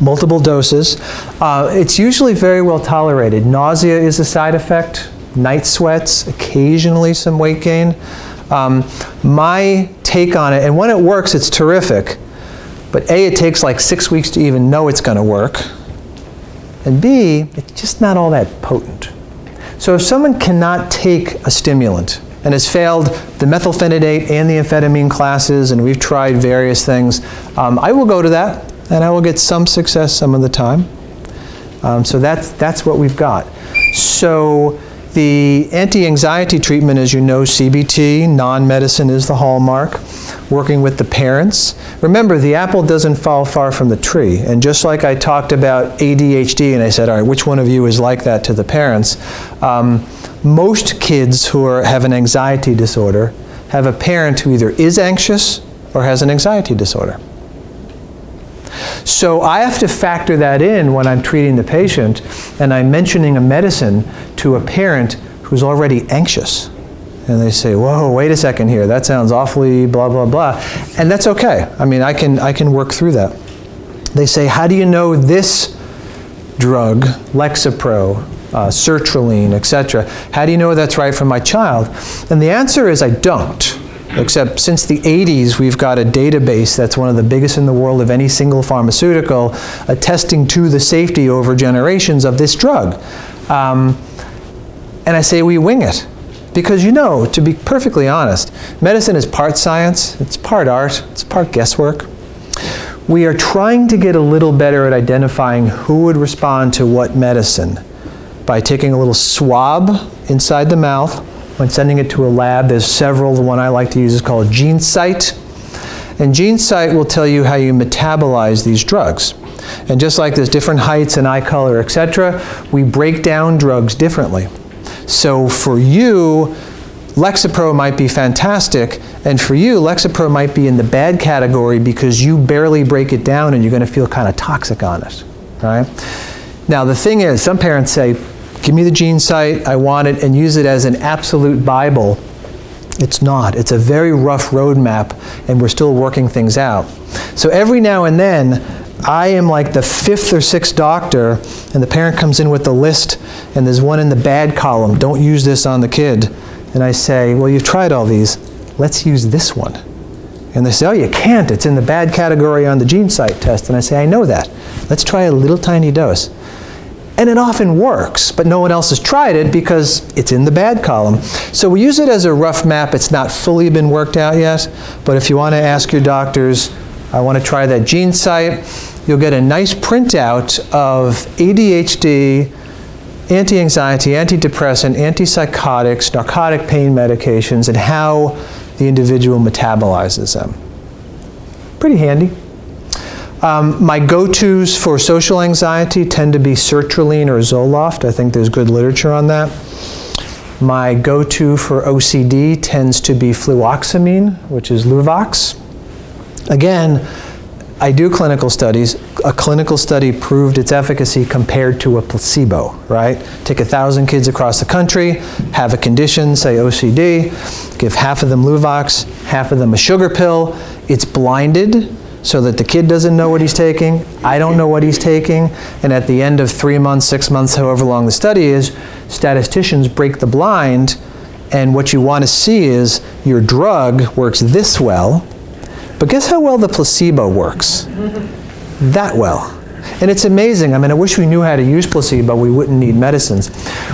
Multiple doses. It's usually very well tolerated. Nausea is a side effect, night sweats, occasionally some weight gain. My take on it, and when it works, it's terrific. But A, it takes like 6 weeks to even know it's going to work. And B, it's just not all that potent. So if someone cannot take a stimulant, and has failed the methylphenidate and the amphetamine classes, and we've tried various things, I will go to that, and I will get some success some of the time. So that's what we've got. So the anti-anxiety treatment, as you know, CBT, non-medicine is the hallmark, working with the parents. Remember, the apple doesn't fall far from the tree. And just like I talked about ADHD, and I said, all right, which one of you is like that to the parents? Most kids who have an anxiety disorder have a parent who either is anxious or has an anxiety disorder. So I have to factor that in when I'm treating the patient and I'm mentioning a medicine to a parent who's already anxious. And they say, whoa, wait a second here, that sounds awfully blah, blah, blah. And that's okay. I mean, I can work through that. They say, how do you know this drug, Lexapro, sertraline, etc., how do you know that's right for my child? And the answer is I don't. Except since the 80s, we've got a database that's one of the biggest in the world of any single pharmaceutical, attesting to the safety over generations of this drug. And I say we wing it. Because, you know, to be perfectly honest, medicine is part science, it's part art, it's part guesswork. We are trying to get a little better at identifying who would respond to what medicine by taking a little swab inside the mouth. When sending it to a lab, there's several. The one I like to use is called GeneSight. And GeneSight will tell you how you metabolize these drugs. And just like there's different heights and eye color, etc., we break down drugs differently. So for you, Lexapro might be fantastic, and for you, Lexapro might be in the bad category because you barely break it down and you're going to feel kind of toxic on it, right? Now the thing is, some parents say, give me the GeneSight, I want it, and use it as an absolute Bible. It's not. It's a very rough roadmap, and we're still working things out. So every now and then, I am like the 5th or 6th doctor, and the parent comes in with the list, and there's one in the bad column, don't use this on the kid. And I say, well, you've tried all these, let's use this one. And they say, oh, you can't, it's in the bad category on the GeneSight test. And I say, I know that. Let's try a little tiny dose. And it often works, but no one else has tried it because it's in the bad column. So we use it as a rough map. It's not fully been worked out yet, but if you want to ask your doctors, I want to try that GeneSight, you'll get a nice printout of ADHD, anti-anxiety, antidepressant, antipsychotics, narcotic pain medications, and how the individual metabolizes them. Pretty handy. My go-tos for social anxiety tend to be sertraline or Zoloft. I think there's good literature on that. My go-to for OCD tends to be fluoxamine, which is Luvox. Again, I do clinical studies. A clinical study proved its efficacy compared to a placebo, right? Take 1,000 kids across the country, have a condition, say OCD, give half of them Luvox, half of them a sugar pill. It's blinded, so that the kid doesn't know what he's taking, I don't know what he's taking, and at the end of 3 months, 6 months, however long the study is, statisticians break the blind, and what you want to see is your drug works this well, but guess how well the placebo works? That well. And it's amazing. I mean, I wish we knew how to use placebo, we wouldn't need medicines.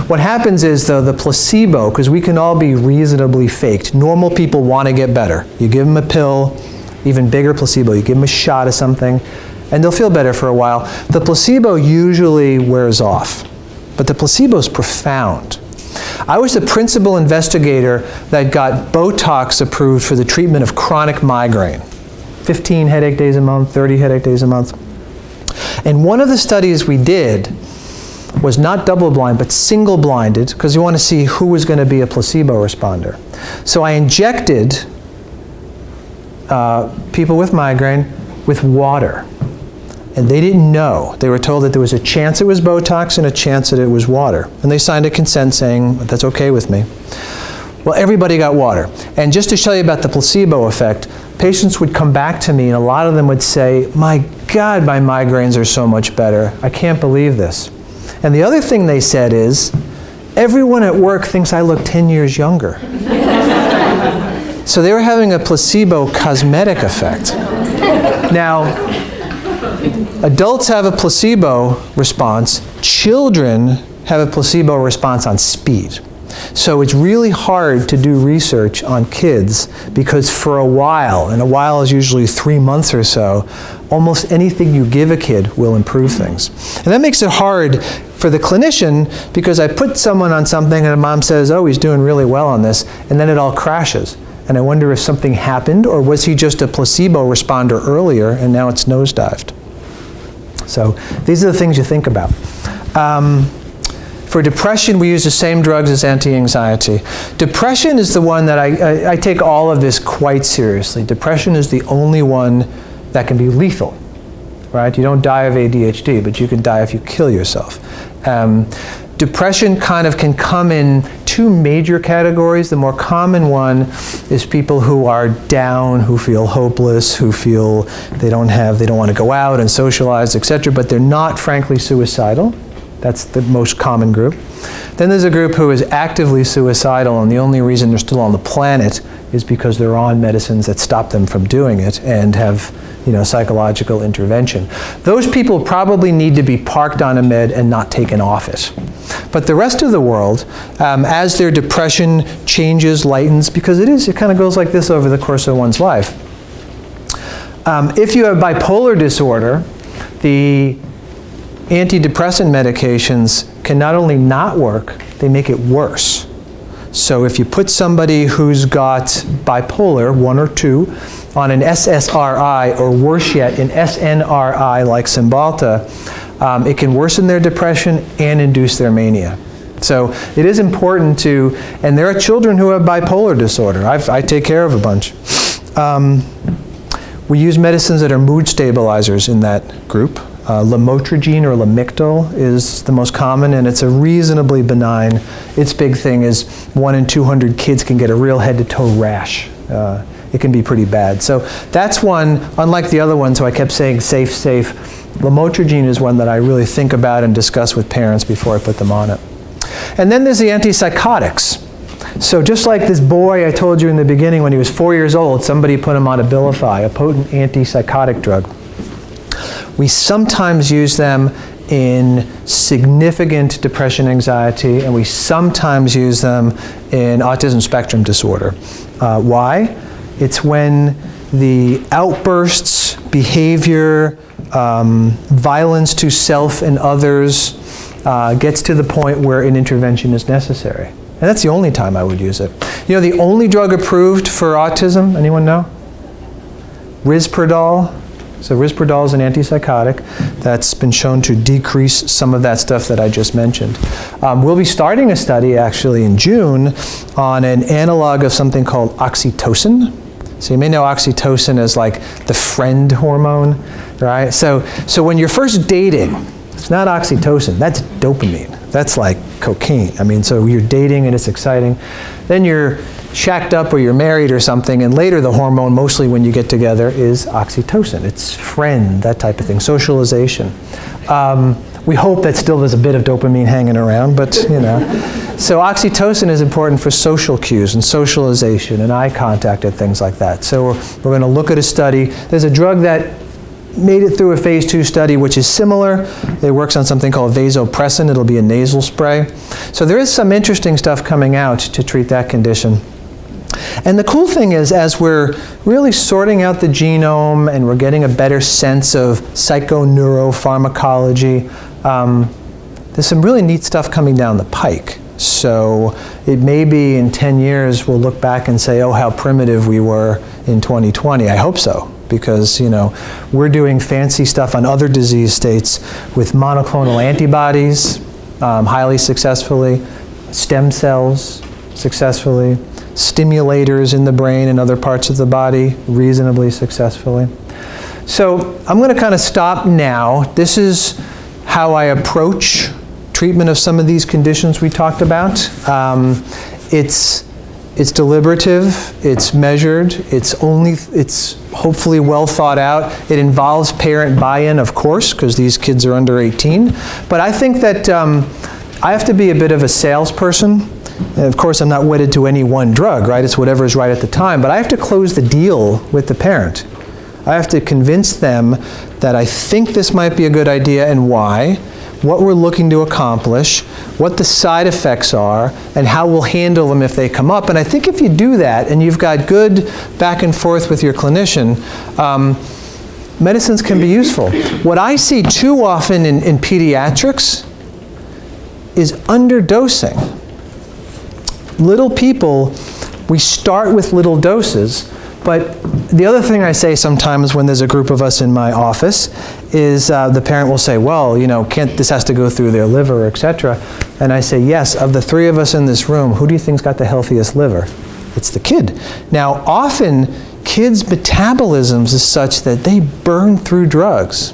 What happens is, though, the placebo, because we can all be reasonably faked, normal people want to get better. You give them a pill, even bigger placebo, you give them a shot of something, and they'll feel better for a while. The placebo usually wears off, but the placebo is profound. I was the principal investigator that got Botox approved for the treatment of chronic migraine. 15 headache days a month, 30 headache days a month. And one of the studies we did was not double-blind, but single-blinded, because you want to see who was going to be a placebo responder. So I injected people with migraine with water. And they didn't know. They were told that there was a chance it was Botox and a chance that it was water. And they signed a consent saying, that's okay with me. Well, everybody got water. And just to show you about the placebo effect, patients would come back to me and a lot of them would say, my God, my migraines are so much better. I can't believe this. And the other thing they said is, everyone at work thinks I look 10 years younger. So they were having a placebo cosmetic effect. Now, adults have a placebo response. Children have a placebo response on speed. So it's really hard to do research on kids because for a while, and a while is usually 3 months or so, almost anything you give a kid will improve things. And that makes it hard for the clinician because I put someone on something and a mom says, oh, he's doing really well on this, and then it all crashes. And I wonder if something happened, or was he just a placebo responder earlier and now it's nosedived? So these are the things you think about. For depression, we use the same drugs as anti-anxiety. Depression is the one that I take all of this quite seriously. Depression is the only one that can be lethal, right? You don't die of ADHD, but you can die if you kill yourself. Depression kind of can come in two major categories. The more common one is people who are down, who feel hopeless, who feel they don't want to go out and socialize, etc., but they're not frankly suicidal. That's the most common group. Then there's a group who is actively suicidal, and the only reason they're still on the planet is because they're on medicines that stop them from doing it and have, psychological intervention. Those people probably need to be parked on a med and not taken off it. But the rest of the world, as their depression changes, lightens, because it kind of goes like this over the course of one's life. If you have bipolar disorder, the antidepressant medications can not only not work, they make it worse. So if you put somebody who's got bipolar, 1 or 2, on an SSRI, or worse yet, an SNRI like Cymbalta, it can worsen their depression and induce their mania. So it is important to, and there are children who have bipolar disorder. I take care of a bunch. We use medicines that are mood stabilizers in that group. Lamotrigine or Lamictal is the most common, and it's a reasonably benign. Its big thing is 1 in 200 kids can get a real head-to-toe rash. It can be pretty bad. So that's one, unlike the other one, so I kept saying safe, safe. Lamotrigine is one that I really think about and discuss with parents before I put them on it. And then there's the antipsychotics. So just like this boy I told you in the beginning, when he was 4 years old, somebody put him on Abilify, a potent antipsychotic drug. We sometimes use them in significant depression, anxiety, and we sometimes use them in autism spectrum disorder. Why? It's when the outbursts, behavior, violence to self and others gets to the point where an intervention is necessary. And that's the only time I would use it. The only drug approved for autism, anyone know? Risperidol. So risperidol is an antipsychotic that's been shown to decrease some of that stuff that I just mentioned. We'll be starting a study actually in June on an analog of something called oxytocin. So you may know oxytocin as like the friend hormone, right? So when you're first dating, it's not oxytocin, that's dopamine. That's like cocaine. So you're dating and it's exciting. Then you're shacked up or you're married or something, and later the hormone, mostly when you get together, is oxytocin. It's friend, that type of thing, socialization. We hope that still there's a bit of dopamine hanging around, but So oxytocin is important for social cues and socialization and eye contact and things like that. So we're going to look at a study. There's a drug that made it through a phase 2 study, which is similar. It works on something called vasopressin. It'll be a nasal spray. So there is some interesting stuff coming out to treat that condition. And the cool thing is, as we're really sorting out the genome and we're getting a better sense of psychoneuropharmacology, there's some really neat stuff coming down the pike. So it may be in 10 years we'll look back and say, oh, how primitive we were in 2020. I hope so, because we're doing fancy stuff on other disease states with monoclonal antibodies highly successfully, stem cells successfully, stimulators in the brain and other parts of the body reasonably successfully. So I'm going to kind of stop now. This is how I approach treatment of some of these conditions we talked about. It's deliberative, it's measured, it's hopefully well thought out. It involves parent buy-in, of course, because these kids are under 18. But I think that I have to be a bit of a salesperson. And of course, I'm not wedded to any one drug, right? It's whatever is right at the time. But I have to close the deal with the parent. I have to convince them that I think this might be a good idea and why. what we're looking to accomplish, what the side effects are, and how we'll handle them if they come up. And I think if you do that, and you've got good back and forth with your clinician, medicines can be useful. What I see too often in pediatrics is underdosing. Little people, we start with little doses, but the other thing I say sometimes when there's a group of us in my office is the parent will say, well, you know, this has to go through their liver, etc. And I say, yes, of the three of us in this room, who do you think's got the healthiest liver? It's the kid. Now, often, kids' metabolisms is such that they burn through drugs.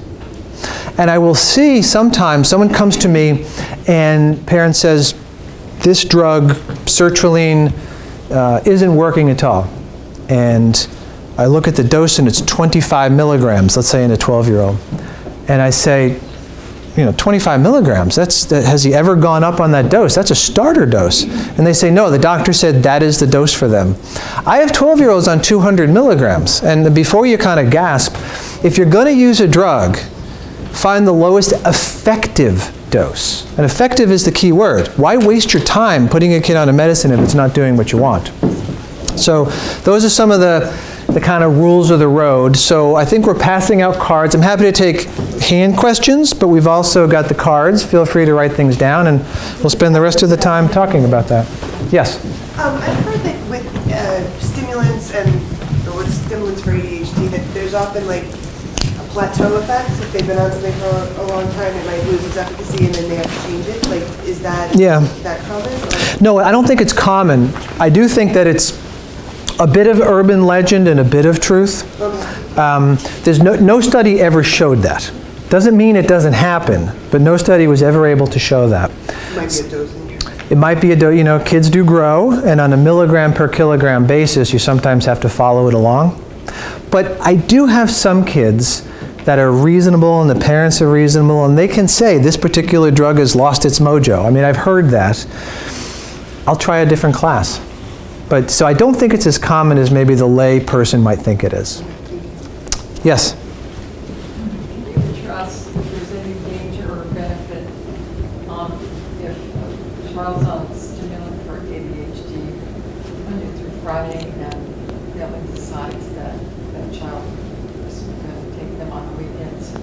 And I will see sometimes someone comes to me and parent says, this drug, sertraline, isn't working at all. And I look at the dose and it's 25 milligrams, let's say in a 12-year-old. And I say, you know, 25 milligrams, has he ever gone up on that dose? That's a starter dose. And they say, no, the doctor said that is the dose for them. I have 12-year-olds on 200 milligrams. And before you kind of gasp, if you're going to use a drug, find the lowest effective dose. And effective is the key word. Why waste your time putting a kid on a medicine if it's not doing what you want? So those are some of the kind of rules of the road. So I think we're passing out cards. I'm happy to take hand questions, but we've also got the cards. Feel free to write things down, and we'll spend the rest of the time talking about that. Yes? I've heard that with stimulants and with stimulants for ADHD, that there's often like a plateau effect. If they've been on something for a long time, it might lose its efficacy and then they have to change it. Like, is that that common? Or? No, I don't think it's common. I do think that it's a bit of urban legend and a bit of truth. Okay. There's no study ever showed that. Doesn't mean it doesn't happen, but no study was ever able to show that. It might be a dosing. It might be you know, kids do grow, and on a milligram per kilogram basis, you sometimes have to follow it along. But I do have some kids that are reasonable, and the parents are reasonable, and they can say, this particular drug has lost its mojo. I mean, I've heard that. I'll try a different class. But so I don't think it's as common as maybe the lay person might think it is. Yes? Do you trust if there's any danger or benefit if a child's on stimulant for ADHD Monday through Friday and family decides that that child is going to take them on the weekends?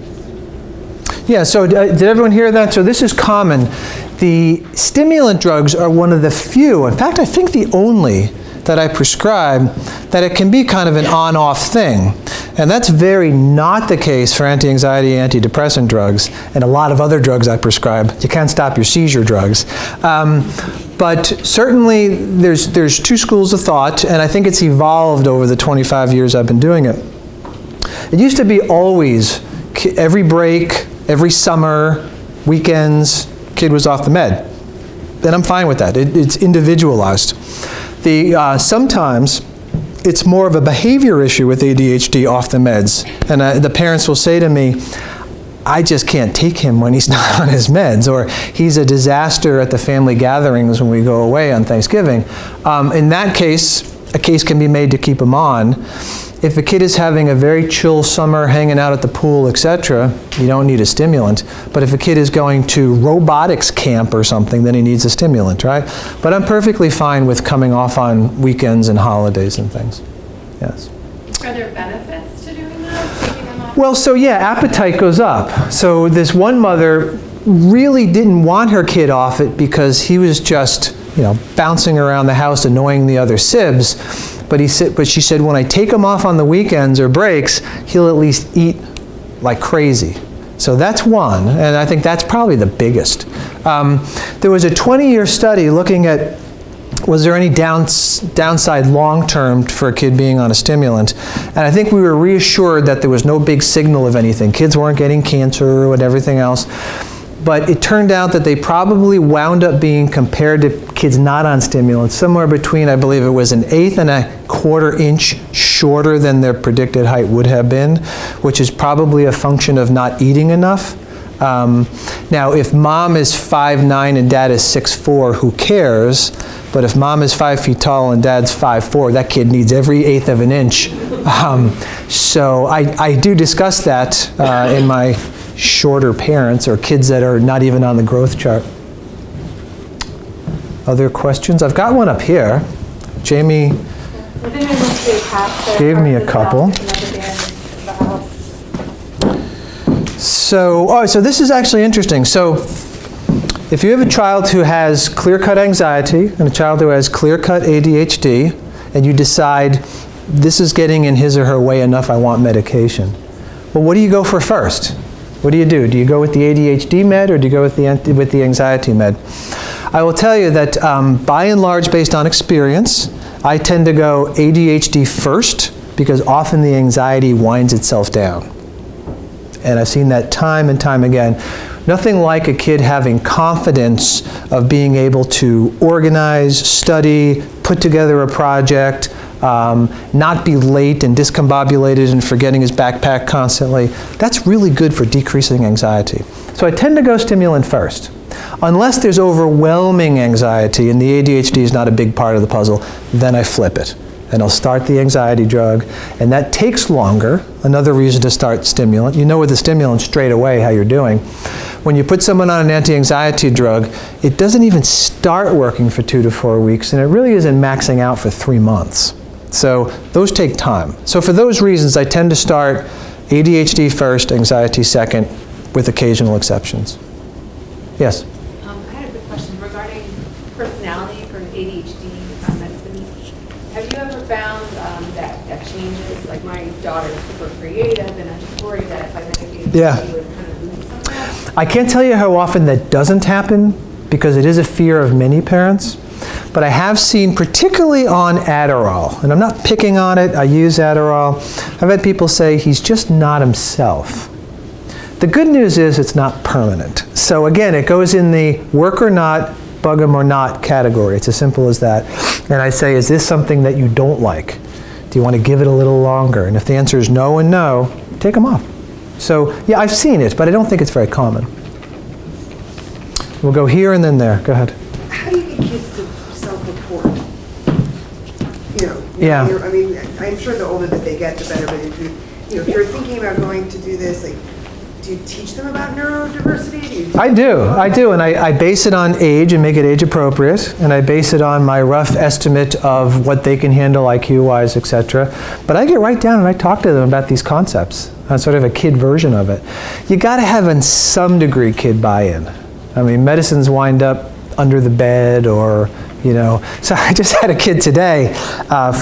Yeah, so did everyone hear that? So this is common. The stimulant drugs are one of the few, in fact, I think the only that I prescribe that it can be kind of an on-off thing. And that's very not the case for anti-anxiety, antidepressant drugs, and a lot of other drugs I prescribe. You can't stop your seizure drugs. But certainly there's two schools of thought, and I think it's evolved over the 25 years I've been doing it. It used to be always, every break, every summer, weekends, kid was off the med. And I'm fine with that. It's individualized. Sometimes it's more of a behavior issue with ADHD off the meds. And the parents will say to me, I just can't take him when he's not on his meds, or he's a disaster at the family gatherings when we go away on Thanksgiving. In that case, a case can be made to keep him on. If a kid is having a very chill summer, hanging out at the pool, etc., you don't need a stimulant. But if a kid is going to robotics camp or something, then he needs a stimulant, right? But I'm perfectly fine with coming off on weekends and holidays and things. Yes. Are there benefits to doing that? Taking them off? Well, so yeah, appetite goes up. So this one mother really didn't want her kid off it because he was just, you know, bouncing around the house, annoying the other sibs. But she said, when I take him off on the weekends or breaks, he'll at least eat like crazy. So that's one, and I think that's probably the biggest. There was a 20-year study looking at, was there any downside long-term for a kid being on a stimulant? And I think we were reassured that there was no big signal of anything. Kids weren't getting cancer and everything else. But it turned out that they probably wound up being, compared to kids not on stimulants, somewhere between, I believe it was 1/8 and 1/4 inch shorter than their predicted height would have been, which is probably a function of not eating enough. Now, if mom is 5'9" and dad is 6'4", who cares? But if mom is 5 feet tall and dad's 5'4", that kid needs every 1/8 of an inch. So I do discuss that in my shorter parents or kids that are not even on the growth chart. Other questions? I've got one up here. Jamie gave me a couple. So this is actually interesting. So if you have a child who has clear-cut anxiety and a child who has clear-cut ADHD, and you decide this is getting in his or her way enough, I want medication. Well, what do you go for first? What do? Do you go with the ADHD med or do you go with the anxiety med? I will tell you that by and large, based on experience, I tend to go ADHD first because often the anxiety winds itself down. And I've seen that time and time again. Nothing like a kid having confidence of being able to organize, study, put together a project, not be late and discombobulated and forgetting his backpack constantly. That's really good for decreasing anxiety. So I tend to go stimulant first. Unless there's overwhelming anxiety and the ADHD is not a big part of the puzzle, then I flip it. And I'll start the anxiety drug, and that takes longer. Another reason to start stimulant. You know with the stimulant straight away how you're doing. When you put someone on an anti-anxiety drug, it doesn't even start working for 2 to 4 weeks, and it really isn't maxing out for 3 months. So those take time. So for those reasons, I tend to start ADHD first, anxiety second, with occasional exceptions. Yes? I had a quick question regarding personality for ADHD medicine. Have you ever found that changes? Like my daughter is super creative, and I'm just worried that if I medicate Yeah. she would kind of lose some of that. I can't tell you how often that doesn't happen because it is a fear of many parents. But I have seen, particularly on Adderall, and I'm not picking on it, I use Adderall, I've had people say he's just not himself. The good news is it's not permanent. So again, it goes in the work or not, bug him or not category. It's as simple as that. And I say, is this something that you don't like? Do you want to give it a little longer? And if the answer is no and no, take them off. So yeah, I've seen it, but I don't think it's very common. We'll go here and then there. Go ahead. How do you get kids to self-report? Yeah. I mean, I'm sure the older that they get, the better. But if you're thinking about going to do this, like, do you teach them about neurodiversity? I do, and I base it on age and make it age appropriate, and I base it on my rough estimate of what they can handle IQ-wise, etc. But I get right down and I talk to them about these concepts, on sort of a kid version of it. You got to have in some degree kid buy-in. I mean, medicines wind up under the bed or, So I just had a kid today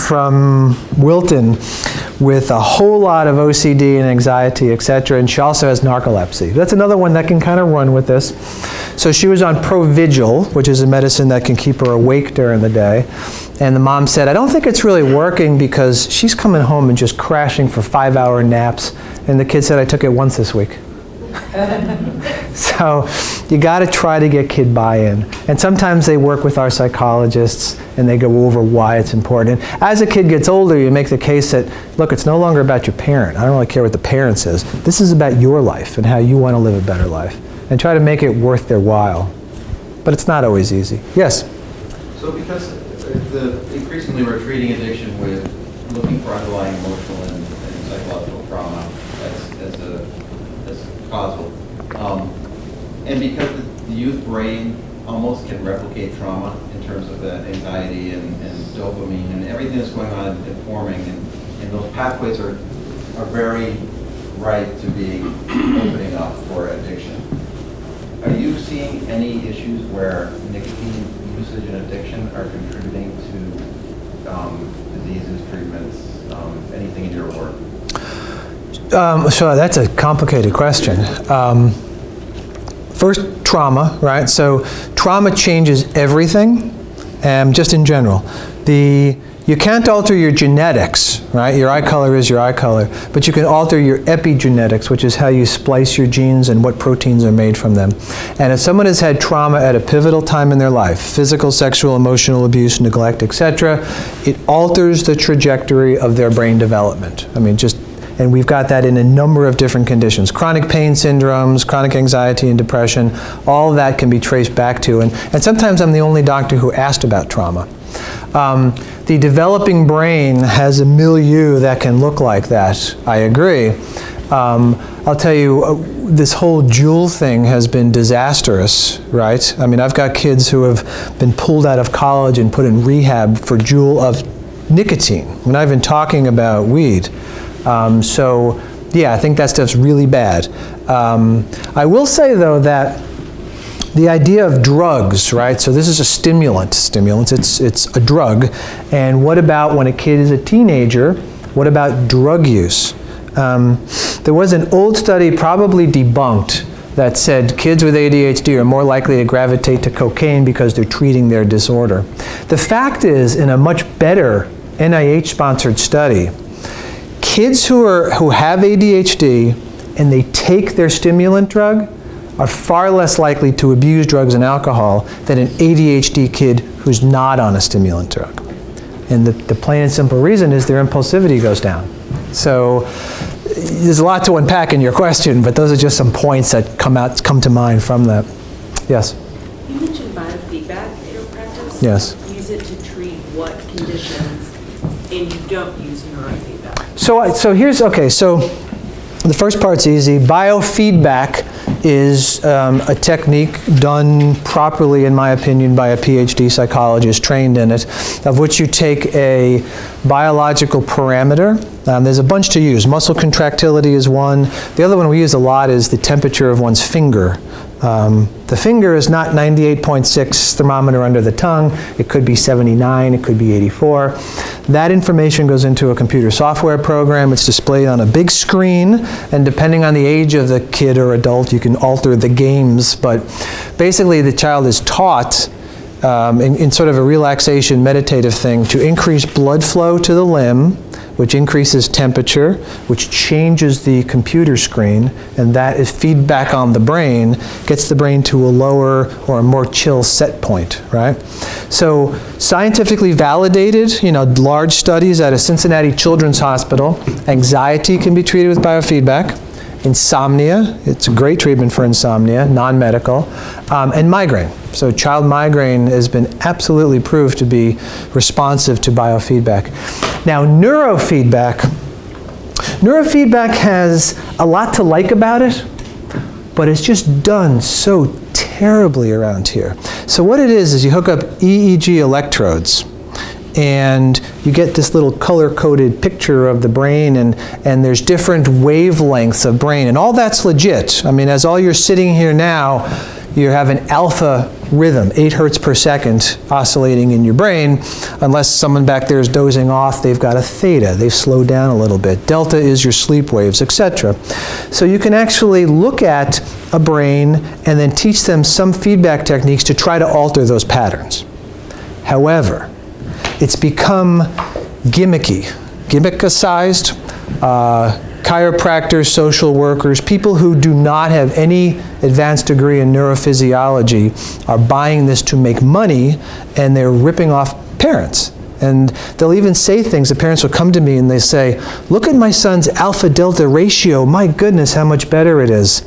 from Wilton with a whole lot of OCD and anxiety, etc., and she also has narcolepsy. That's another one that can kind of run with this. So she was on Provigil, which is a medicine that can keep her awake during the day. And the mom said, I don't think it's really working because she's coming home and just crashing for 5-hour naps. And the kid said, I took it once this week. So you got to try to get kid buy-in. And sometimes they work with our psychologists and they go over why it's important. As a kid gets older, you make the case that, look, it's no longer about your parent. I don't really care what the parent says. This is about your life and how you want to live a better life. And try to make it worth their while. But it's not always easy. Yes? So because increasingly we're treating addiction with looking for underlying emotional and psychological trauma as causal. And because the youth brain almost can replicate trauma in terms of the anxiety and dopamine and everything that's going on in forming, and those pathways are very right to be opening up for addiction. Are you seeing any issues where nicotine usage and addiction are contributing to diseases, treatments, anything in your work? So that's a complicated question. First, trauma, right? So trauma changes everything, just in general. You can't alter your genetics, right? Your eye color is your eye color, but you can alter your epigenetics, which is how you splice your genes and what proteins are made from them. And if someone has had trauma at a pivotal time in their life, physical, sexual, emotional abuse, neglect, etc., it alters the trajectory of their brain development. I mean, and we've got that in a number of different conditions. Chronic pain syndromes, chronic anxiety and depression, all of that can be traced back to. And sometimes I'm the only doctor who asked about trauma. The developing brain has a milieu that can look like that, I agree. I'll tell you, this whole Juul thing has been disastrous, right? I mean, I've got kids who have been pulled out of college and put in rehab for Juul of nicotine. We're not even talking about weed. So, yeah, I think that stuff's really bad. I will say, though, that the idea of drugs, right? So this is a stimulant. Stimulants, it's a drug. And what about when a kid is a teenager? What about drug use? There was an old study, probably debunked, that said kids with ADHD are more likely to gravitate to cocaine because they're treating their disorder. The fact is, in a much better NIH-sponsored study, kids who have ADHD and they take their stimulant drug are far less likely to abuse drugs and alcohol than an ADHD kid who's not on a stimulant drug. And the plain and simple reason is their impulsivity goes down. So there's a lot to unpack in your question, but those are just some points that come to mind from that. Yes? You mentioned biofeedback in your practice. Yes. Use it to treat what conditions, and you don't use neurofeedback. So here's, okay, so the first part's easy. Biofeedback is a technique done properly, in my opinion, by a PhD psychologist trained in it, of which you take a biological parameter. There's a bunch to use. Muscle contractility is one. The other one we use a lot is the temperature of one's finger. The finger is not 98.6 thermometer under the tongue. It could be 79, it could be 84. That information goes into a computer software program. It's displayed on a big screen, and depending on the age of the kid or adult, you can alter the games. But basically, the child is taught in sort of a relaxation meditative thing to increase blood flow to the limb, which increases temperature, which changes the computer screen, and that is feedback on the brain, gets the brain to a lower or a more chill set point, right? So scientifically validated, large studies at a Cincinnati Children's Hospital, anxiety can be treated with biofeedback. Insomnia, it's a great treatment for insomnia, non-medical, and migraine. So child migraine has been absolutely proved to be responsive to biofeedback. Now, neurofeedback has a lot to like about it, but it's just done so terribly around here. So what it is you hook up EEG electrodes, and you get this little color-coded picture of the brain, and there's different wavelengths of brain, and all that's legit. I mean, as all you're sitting here now, you have an alpha rhythm, 8 hertz per second oscillating in your brain. Unless someone back there is dozing off, they've got a theta. They've slowed down a little bit. Delta is your sleep waves, etc. So you can actually look at a brain and then teach them some feedback techniques to try to alter those patterns. However, it's become gimmickicized. Chiropractors, social workers, people who do not have any advanced degree in neurophysiology are buying this to make money, and they're ripping off parents. And they'll even say things, the parents will come to me and they say, look at my son's alpha-delta ratio, my goodness, how much better it is.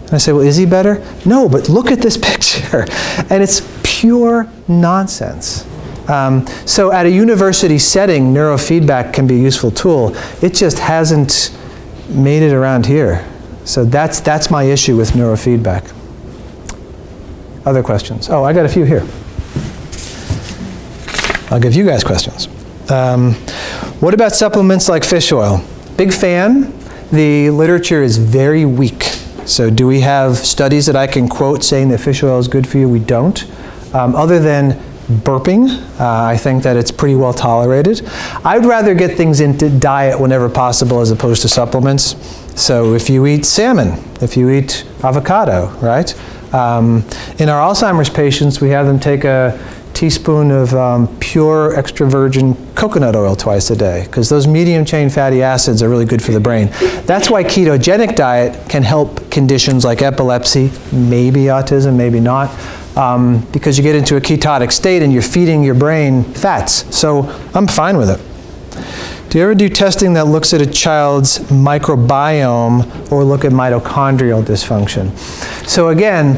And I say, well, is he better? No, but look at this picture. And it's pure nonsense. So at a university setting, neurofeedback can be a useful tool. It just hasn't made it around here. So that's my issue with neurofeedback. Other questions? Oh, I got a few here. I'll give you guys questions. What about supplements like fish oil? Big fan. The literature is very weak. So do we have studies that I can quote saying that fish oil is good for you? We don't. Other than burping, I think that it's pretty well tolerated. I'd rather get things into diet whenever possible as opposed to supplements. So if you eat salmon, if you eat avocado, right? In our Alzheimer's patients, we have them take a teaspoon of pure extra virgin coconut oil twice a day, because those medium chain fatty acids are really good for the brain. That's why ketogenic diet can help conditions like epilepsy, maybe autism, maybe not. Because you get into a ketotic state and you're feeding your brain fats. So I'm fine with it. Do you ever do testing that looks at a child's microbiome or look at mitochondrial dysfunction? So again,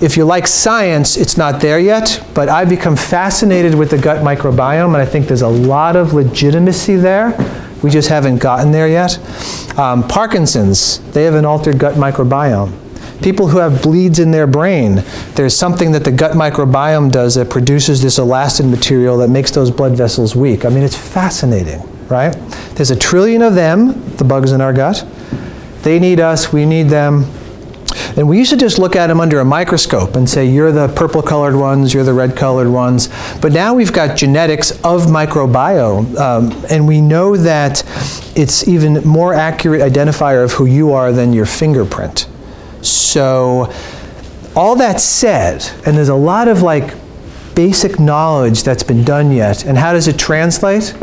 if you like science, it's not there yet, but I've become fascinated with the gut microbiome, and I think there's a lot of legitimacy there We just haven't gotten there yet. Parkinson's, they have an altered gut microbiome. People who have bleeds in their brain, there's something that the gut microbiome does that produces this elastin material that makes those blood vessels weak. I mean, it's fascinating, right? There's 1 trillion of them, the bugs in our gut. They need us, we need them. And we used to just look at them under a microscope and say, you're the purple-colored ones, you're the red-colored ones. But now we've got genetics of microbiome, and we know that it's even more accurate identifier of who you are than your fingerprint. So all that said, and there's a lot of like basic knowledge that's been done yet, and how does it translate?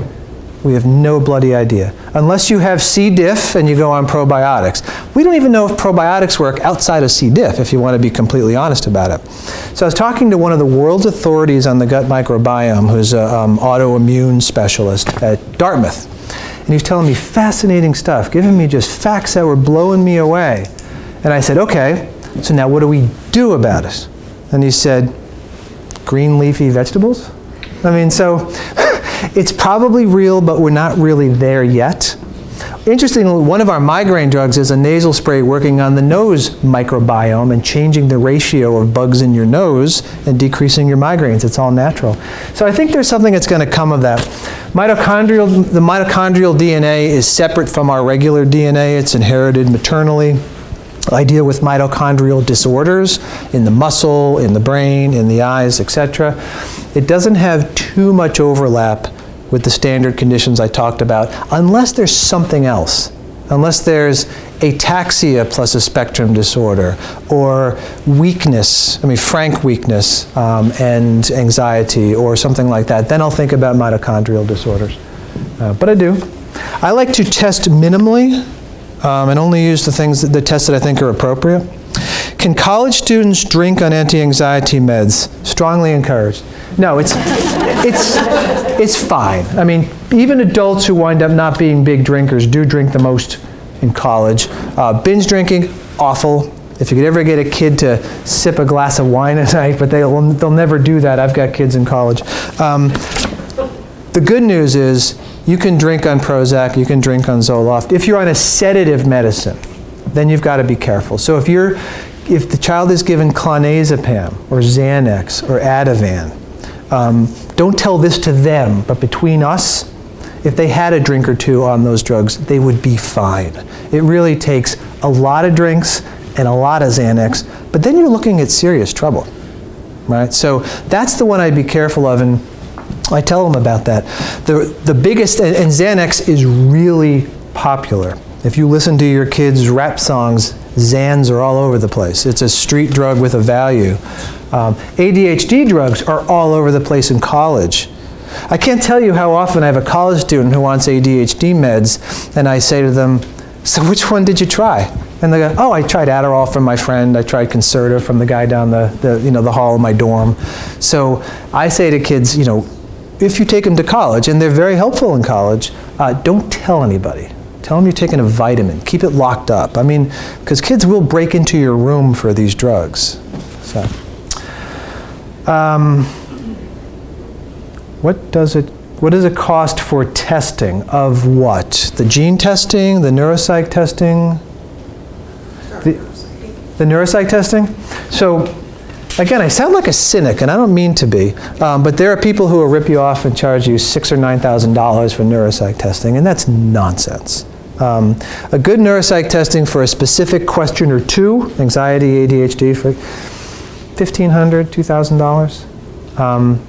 We have no bloody idea. Unless you have C. diff and you go on probiotics. We don't even know if probiotics work outside of C. diff, if you want to be completely honest about it. So I was talking to one of the world's authorities on the gut microbiome, who's an autoimmune specialist at Dartmouth. And he was telling me fascinating stuff, giving me just facts that were blowing me away. And I said, okay, so now what do we do about it? And he said, green leafy vegetables? I mean, so it's probably real, but we're not really there yet. Interestingly, one of our migraine drugs is a nasal spray working on the nose microbiome and changing the ratio of bugs in your nose and decreasing your migraines. It's all natural. So I think there's something that's going to come of that. The mitochondrial DNA is separate from our regular DNA. It's inherited maternally. I deal with mitochondrial disorders in the muscle, in the brain, in the eyes, etc. It doesn't have too much overlap with the standard conditions I talked about, unless there's something else. Unless there's ataxia plus a spectrum disorder, or weakness, frank weakness, and anxiety, or something like that. Then I'll think about mitochondrial disorders. But I do. I like to test minimally, and only use the tests that I think are appropriate. Can college students drink on anti-anxiety meds? Strongly encouraged. No, it's fine. I mean, even adults who wind up not being big drinkers do drink the most in college. Binge drinking, awful. If you could ever get a kid to sip a glass of wine at night, but they'll never do that. I've got kids in college. The good news is you can drink on Prozac, you can drink on Zoloft. If you're on a sedative medicine, then you've got to be careful. So if the child is given clonazepam or Xanax or Ativan, don't tell this to them, but between us, if they had a drink or two on those drugs, they would be fine. It really takes a lot of drinks and a lot of Xanax, but then you're looking at serious trouble, right? So that's the one I'd be careful of, and I tell them about that. The biggest, and Xanax is really popular. If you listen to your kids' rap songs, Xans are all over the place. It's a street drug with a value. ADHD drugs are all over the place in college. I can't tell you how often I have a college student who wants ADHD meds, and I say to them, so which one did you try? And they go, oh, I tried Adderall from my friend, I tried Concerta from the guy down the hall of my dorm. So I say to kids, if you take them to college, and they're very helpful in college, don't tell anybody. Tell them you're taking a vitamin. Keep it locked up. I mean, because kids will break into your room for these drugs. So, what does it cost for testing of what? The gene testing, the neuropsych testing? The neuropsych testing? So, again, I sound like a cynic, and I don't mean to be, but there are people who will rip you off and charge you $6,000 or $9,000 for neuropsych testing, and that's nonsense. A good neuropsych testing for a specific question or two, anxiety, ADHD, for $1,500, $2,000.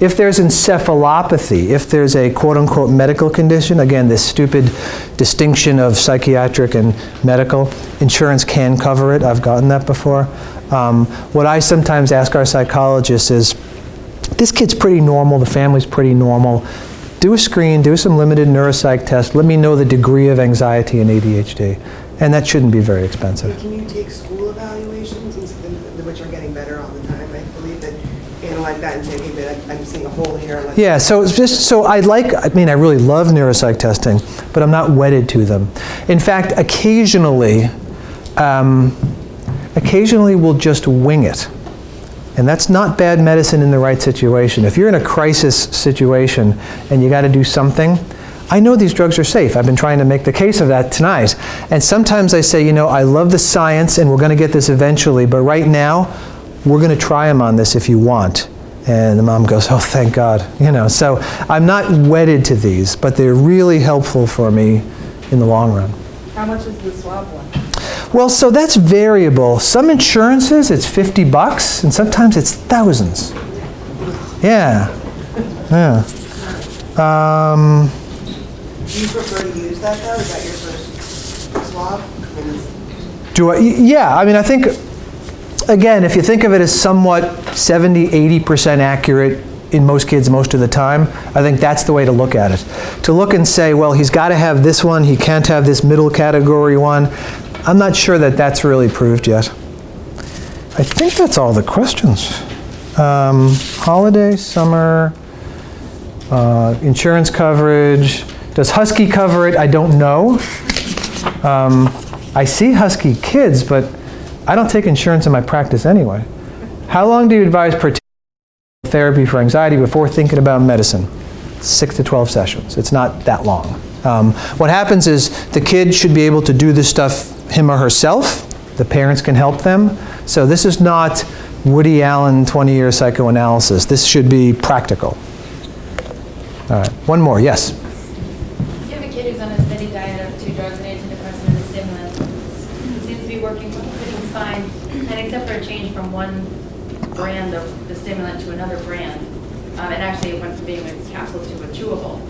If there's encephalopathy, if there's a quote-unquote medical condition, again, this stupid distinction of psychiatric and medical, insurance can cover it. I've gotten that before. What I sometimes ask our psychologists is, this kid's pretty normal, the family's pretty normal. Do a screen, do some limited neuropsych test. Let me know the degree of anxiety and ADHD. And that shouldn't be very expensive. Can you take school evaluations, which are getting better all the time? I believe that analyze that and say, okay, but I'm seeing a hole here. Yeah, so it's just, so I really love neuropsych testing, but I'm not wedded to them. In fact, occasionally we'll just wing it. And that's not bad medicine in the right situation. If you're in a crisis situation and you got to do something, I know these drugs are safe. I've been trying to make the case of that tonight. And sometimes I say, I love the science and we're going to get this eventually, but right now, we're going to try them on this if you want. And the mom goes, oh, thank God. So I'm not wedded to these, but they're really helpful for me in the long run. How much is the swab one? Well, so that's variable. Some insurances, it's $50, and sometimes it's thousands. Yeah. Do you prefer to use that though? Is that your first swab? Yeah, I think, again, if you think of it as somewhat 70-80% accurate in most kids most of the time, I think that's the way to look at it. To look and say, well, he's got to have this one, he can't have this middle category one, I'm not sure that that's really proved yet. I think that's all the questions. Holiday, summer, insurance coverage. Does Husky cover it? I don't know. I see Husky kids, but I don't take insurance in my practice anyway. How long do you advise per therapy for anxiety before thinking about medicine? 6 to 12 sessions. It's not that long. What happens is the kid should be able to do this stuff him or herself. The parents can help them. So this is not Woody Allen 20-year psychoanalysis. This should be practical. All right, one more, yes? You have a kid who's on a steady diet of 2 drugs, an antidepressant and a stimulant. It seems to be working, everything's fine, and except for a change from one brand of the stimulant to another brand, and actually it went from being a capsule to a chewable.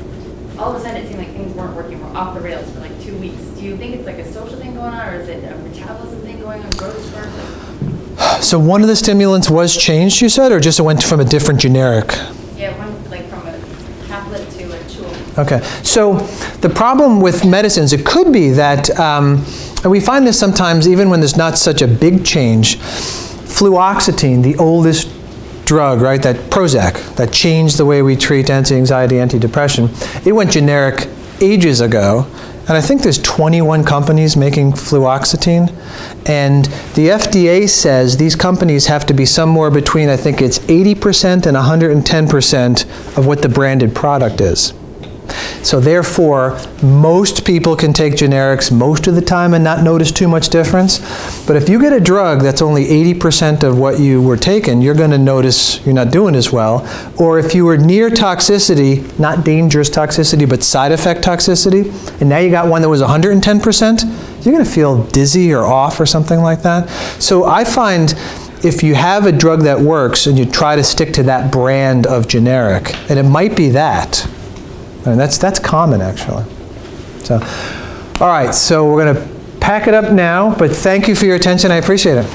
All of a sudden it seemed like things weren't working, were off the rails for like 2 weeks. Do you think it's like a social thing going on, or is it a metabolism thing going on, growth spurt? So one of the stimulants was changed, you said, or just it went from a different generic? Yeah, one like from a tablet to a chewable. Okay, so the problem with medicines, it could be that, and we find this sometimes even when there's not such a big change, fluoxetine, the oldest drug, right, that Prozac, that changed the way we treat anti-anxiety, anti-depression, it went generic ages ago, and I think there's 21 companies making fluoxetine, and the FDA says these companies have to be somewhere between, I think it's 80% and 110% of what the branded product is. So therefore, most people can take generics most of the time and not notice too much difference. But if you get a drug that's only 80% of what you were taking, you're going to notice you're not doing as well. Or if you were near toxicity, not dangerous toxicity, but side effect toxicity, and now you got one that was 110%, you're going to feel dizzy or off or something like that. So I find if you have a drug that works and you try to stick to that brand of generic, and it might be that. And that's common, actually. So, all right, so we're going to pack it up now, but thank you for your attention. I appreciate it.